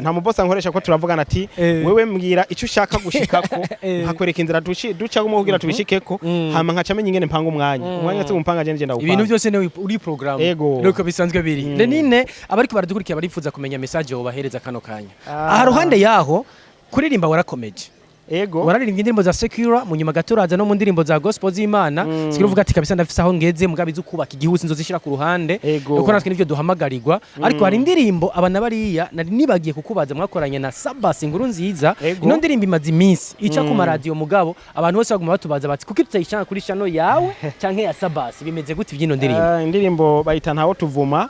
nta mubosa nkoresha ko turavugana ati wewe mbwira icyo ushaka gushikako hakwereka inzira duca umuhugira tubishikeko hama nkacamenye ingene mpanga umwanya cyo umpanga je ngenda ibintu byose ne uri program nuko bisanzwe biri Lénine abariko baradukurikira barifuza kumenya message bahereza kano kanya aha ruhande yaho kuririmba warakomeje wararirimbye indirimbo za Secura mu nyuma gaturaza no mu ndirimbo za gospel z'Imana sikiruvuga ati kabisa ndafise aho ngeze mugabize ukubaka igihugu nzozishira ku ruhande uko natwe nivyo duhamagarirwa ariko hari indirimbo abana bariya nari nibagiye kukubaza mwakoranye na Sabas inkuru nziza ino ndirimbo imaze iminsi ica ku radio mugabo abantu bose baguma batubaza bati kuko tutayishaka kuri channel yawe canke ya Sabas bimeze gute vyino ndirimbo indirimbo bayita ntawo tuvuma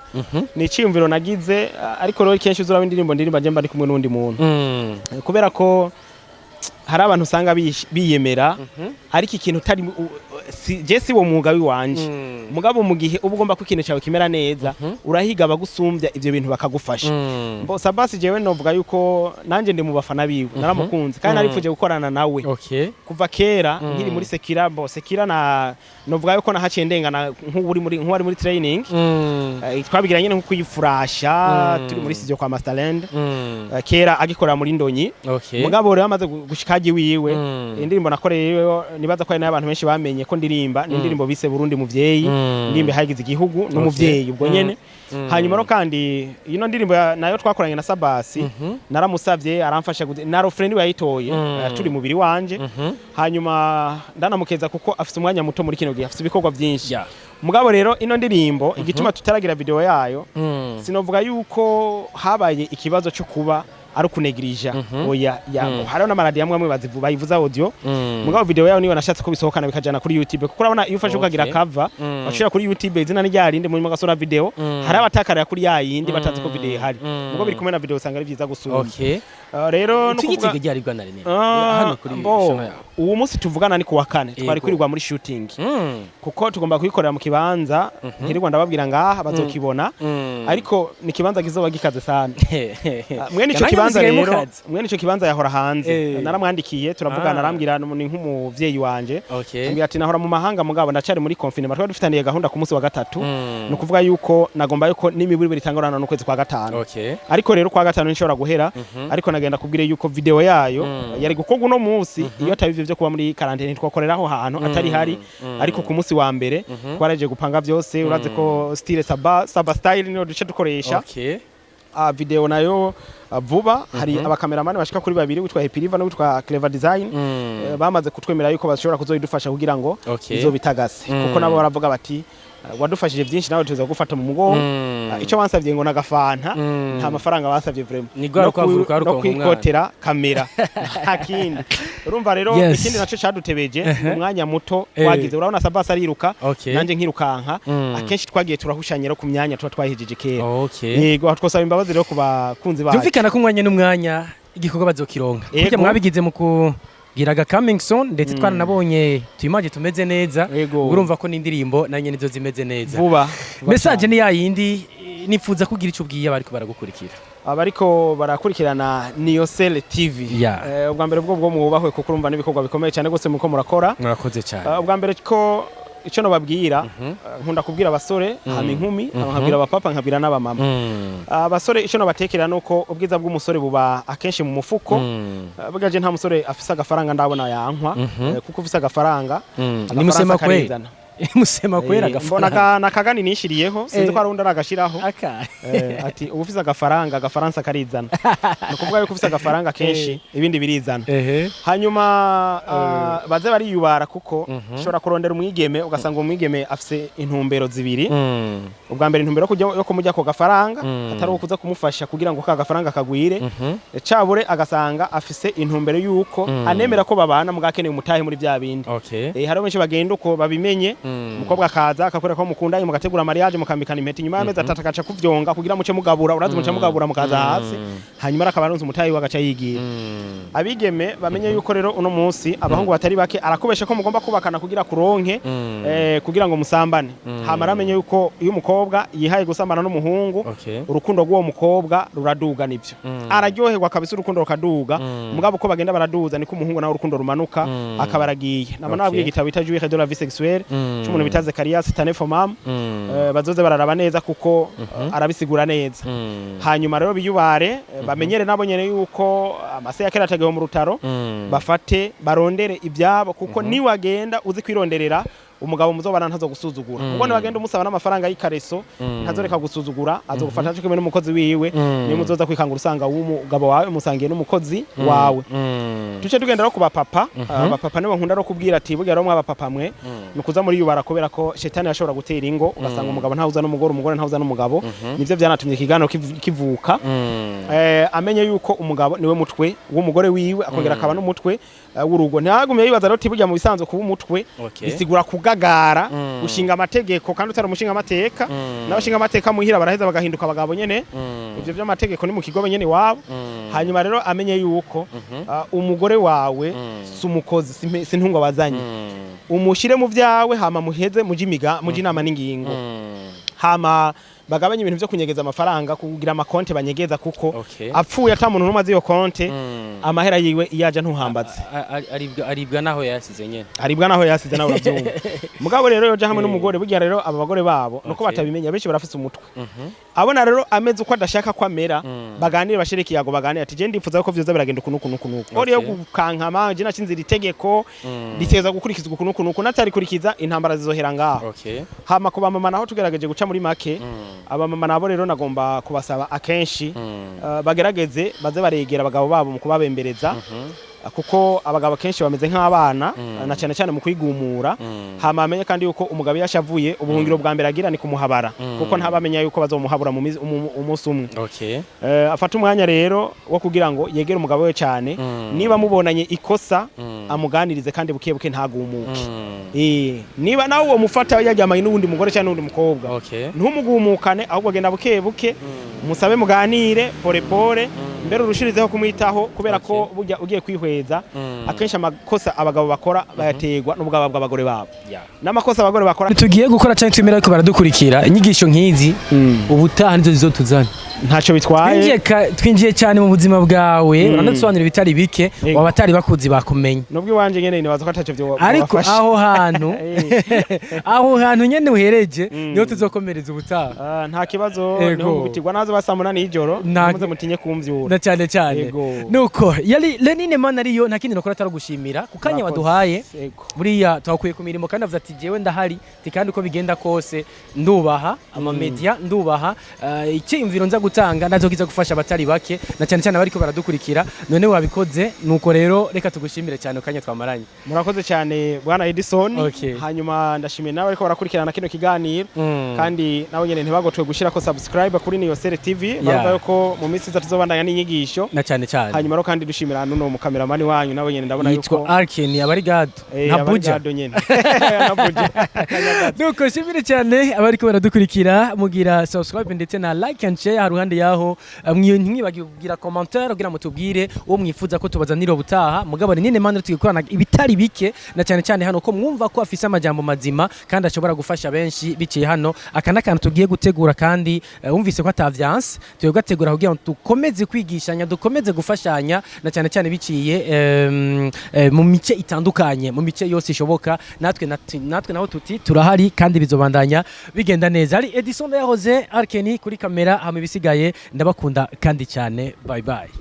ni ciyumviro nagize ariko rero kenshi uzura indirimbo ndirimba je mba ndi kumwe n'undi muntu kubera ko hari abantu usanga biyemera ariko ikintu utari je si wo mwuga wiwanje mugabo mu gihe uba ugomba ko ikintu cyawe kimera neza urahiga abagusumbya ivyo bintu bakagufasha mbo Sabasi jewe novuga yuko nanje ndi mu bafana biwe naramukunze kandi narifuje gukorana nawe kuva kera nkiri muri Sekira mbo Sekira na novuga yuko nahaciye ndengana nk'uri muri training twabigiranye nko kuyifurasha turi muri studio kwa Masterland kera agikorera muri Ndonyi mugabo rero amaze gushikaje wiwe indirimbo nakoreye nibaza ko ari n'abantu benshi bamenye ko ndirimba n'indirimbo bise Burundi muvyeyi ndimbe hagize igihugu n'umuvyeyi ubwo nyene hanyuma ro kandi ino ndirimbo nayo twakoranye na Sabasi naramusavye aramfasha na refrain yayitoye turi mubiri wanje hanyuma ndanamukeza kuko afite umwanya muto muri kino gihe afite ibikorwa byinshi mugabo rero ino ndirimbo igituma tutaragira video yayo sinovuga yuko habaye ikibazo cyo kuba ari kunegrija oya hariho n'amaradiyo amwe bayivuza audio mugabo video yayo niyo nashatse ko bisohokana bikajana kuri YouTube kuko urabona iyo ufashe ukagira cover bashira kuri YouTube izina ryarinde mu magasora video hari abatakarira kuri yayindi batazi ko video ihari mugabo biri kumwe na video usanga ari byiza gusura rero no kuvuga igijya aribwa na Lénine hano kuri channel yawe uwo munsi tuvugana ni ku wa kane twari kwirirwa muri shooting kuko tugomba kuyikorera mu kibanza ntirirwa ndababwira ngaha bazokibona ariko ni kibanza gizoba gikaze sana mwene ico kibanza rero mwene ico kibanza yahora hanze naramwandikiye turavugana arambwira ni nk'umuvyeyi wanje ambwira ati nahora mu mahanga mugabo ndacari muri confinement twari dufitaniye gahunda ku munsi wa gatatu no kuvuga yuko nagomba yuko n'imiburi bitangorana no kwezi kwa gatanu ariko rero kwa gatanu nshobora guhera ariko nagenda kubwire yuko video yayo yari gukorwa no munsi iyo tabivye byo kuba muri quarantine twakoreraho hantu atari hari ariko ku munsi wa mbere twaraje gupanga byose uraze ko style saba style niyo duce dukoresha video nayo vuba hari abakameramani bashika kuri babiri witwa Happy River no witwa Clever Design bamaze kutwemera yuko bashobora kuzoyidufasha kugira ngo izo bitagase kuko nabo baravuga bati wadufashije byinshi nawe tuza gufata mu mugongo icyo bansavye ngo nagafanta nta mafaranga basavye vraiment no kwikotera kamera hakindi urumva rero ikindi naco cadutebeje mu mwanya muto twagize urabona Sabasa ariruka nanje nkirukanka akenshi twagiye turahushanya rero ku myanya tuba twahejeje kera yego twosaba imbabazi rero ku bakunzi bacu byumvikana ko umwanya n'umwanya igikorwa bazokironka kuko mwabigize mu giraga coming soon ndetse twaranabonye tuimaje tumeze neza urumva ko n'indirimbo nanye nizo zimeze neza vuba message ni yayindi nifuza kugira ico ubwiye bariko baragukurikira abariko barakurikirana Niyosel TV ubwa mbere bwo mubahwe kuko urumva n'ibikorwa bikomeye cyane gose muko murakora murakoze cyane ubwa mbere ko icyo nobabwira nkunda kubwira abasore hama inkumi nkabwira abapapa nkabwira n'abamama abasore icyo nobatekera nuko ubwiza bw'umusore buba akenshi mu mufuko bugaje nta musore afise agafaranga ndabona yankwa kuko ufise agafaranga ni musema kwera musema kwera agafaranga mbona nakagani nishiriyeho sinzi ko arundi aragashiraho ati ubufise agafaranga agafaransa karizana nukuvuga yuko ufise agafaranga kenshi ibindi birizana hanyuma baze bariyubara kuko shora kurondera umwigeme ugasanga umwigeme afise intumbero zibiri ubwa mbere intumbero yo kumujya ko gafaranga atari ukuza kumufasha kugira ngo ka gafaranga kagwire cabure agasanga afise intumbero yuko anemera ko babana mugakeneye umutahe muri bya bindi hari benshi bagenda uko babimenye umukobwa akaza akakora ko mukundanye mugategura mariage mukambikana impeti nyuma y'amezi 3 akaca kuvyonga kugira muce mugabura urazi muce mugabura mukaza hasi hanyuma akabaronza umutayi wagaca yigira abigeme bamenye yuko rero uno munsi abahungu batari bake arakubesha ko mugomba kubakana kugira kuronke kugira ngo musambane hamara amenye yuko iyo umukobwa yihaye gusambana n'umuhungu urukundo rw'uwo mukobwa ruraduga nivyo araryoherwa kabisa urukundo rukaduga mugabo uko bagenda baraduza niko umuhungu nawe urukundo rumanuka akabaragiye namana nabwiye igitabo bitajuye de la vie sexuelle cy'umuntu bitaze Kariya Sitane Fomam bazoze bararaba neza kuko arabisigura neza hanyuma rero biyubare bamenyere nabo nyene yuko amase yakera tageho mu rutaro bafate barondere ibyabo kuko ni wagenda uzi kwironderera umugabo muzobana ntazo gusuzugura ubwo ni wagenda umusaba n'amafaranga y'ikareso ntazoreka gusuzugura azogufata cyo kimwe n'umukozi wiwe ni muzoza kwikangura usanga umugabo wawe musangiye n'umukozi wawe tuce tugenda ro kuba papa abapapa nibo nkunda ro kubwira ati bugira ro mw'abapapa mwe nukuza muri yubara kubera ko shetani yashobora gutera ingo ugasanga umugabo ntawuza n'umugore umugore ntawuza n'umugabo nivyo byanatumye kigano kivuka amenye yuko umugabo niwe mutwe w'umugore wiwe akongera akaba n'umutwe w'urugo ntagumye yibaza rero tibugira mu bisanzwe kuba umutwe bisigura kugagara ushinga amategeko kandi utari umushinga amateka n'abashinga amateka muhira baraheza bagahinduka abagabo nyene ivyo by'amategeko ni mu kigobe nyene wabo hanyuma rero amenye yuko umugore wawe sumukozi sintunga wazanye umushire mu vyawe hama muheze muji nama n'ingingo hama bagabanye ibintu byo kunyegeza amafaranga kugira amakonte banyegeza kuko apfuye atamuntu numwe azi yo konte amahera yiwe iyaje ntuhambaze aribwa naho yasize nyene aribwa naho yasize nawe uravyumva mugabo rero yoje hamwe n'umugore bugira rero aba bagore babo nuko batabimenya benshi barafise umutwe abona rero ameze uko adashaka ko amera baganire bashiriki yago baganire ati je ndifuza ko vyoza biragenda kunuku ori yo gukankama je nacinzira itegeko diteza gukurikizwa kunuku natari kurikiza intambara zizohera ngaho hama kuba mama naho tugerageje guca muri make abamama nabo rero nagomba kubasaba akenshi bagerageze baze baregera abagabo babo mu kubabembereza kuko abagabo kenshi bameze nk'abana na cyane cyane mu kwigumura hama amenye kandi yuko umugabo yashavuye ubuhungiro bwa mbere agira ni kumuhabara kuko ntabamenya yuko bazomuhabura mu umunsi umwe afata umwanya rero wo kugira ngo yegere umugabo we cyane niba mubonanye ikosa amuganirize kandi buke buke ntagumuke niba nawe uwo mufata yajyamaye n'ubundi mugore cyane n'undi mukobwa ntumugumukane ahubwo agenda buke buke musabe muganire pore pore mbere urushirizeho kumwitaho kubera ko burya ugiye kwihweza akenshi amakosa abagabo bakora bayategwa n'ubwaba bw'abagore babo n'amakosa abagore bakora tugiye gukora cyane twemera ko baradukurikira inyigisho nk'izi ubutaha nizo zizotuzana ntacyo bitwaye twinjiye cyane mu buzima bwawe uranasobanura bitari bike wabatari bakuzi bakumenye nubwo iwanje nyene nibaza ko atacyo byo ariko aho hantu nyene uhereje niho tuzokomereza ubutaha nta kibazo niho gubitirwa nazo basamuna n'ijoro muze mutinye kumvyura cyane nuko yali Lénine mana ariyo nta kindi nokora taragushimira kukanya waduhaye buriya twakuye ku mirimo kandi avuze ati jewe ndahari kandi uko bigenda kose ndubaha ama media ndubaha icyimviro nza gutanga nazokiza gufasha abatari bake na cyane cyane bariko baradukurikira none wabikoze nuko rero reka tugushimire cyane ukanya twamaranye murakoze cyane bwana Edison hanyuma ndashimiye nawe ariko barakurikirana kino kiganiro kandi nawe nyene ntibagotwe gushira ko subscribe kuri Niyosel TV bavuga ko mu minsi izatuzobandanya inyigisho na cyane cyane hanyuma ro kandi dushimira nuno mu kameramani wanyu nawe nyene ndabona yuko yitwa Arken abari gado ntabuja nyene nabuja nuko shimire cyane abariko baradukurikira mugira subscribe ndetse na like and share haruhande yaho mwibagiye kugira commentaire kugira mutubwire uwo mwifuza ko tubazanira ubutaha mugabo nyine mande tugikorana ibitari bike na cyane cyane hano ko mwumva ko afise amajambo mazima kandi ashobora gufasha benshi biciye hano akana kantu tugiye gutegura kandi wumvise ko atavyanse tugiye gutegura kugira ngo dukomeze kwigishanya dukomeze gufashanya na cyane cyane biciye mu mice itandukanye mu mice yose ishoboka natwe naho tuti turahari kandi bizobandanya bigenda neza ari Edison yahoze Arken kuri kamera hama bisigaye ndabakunda kandi cyane bye bye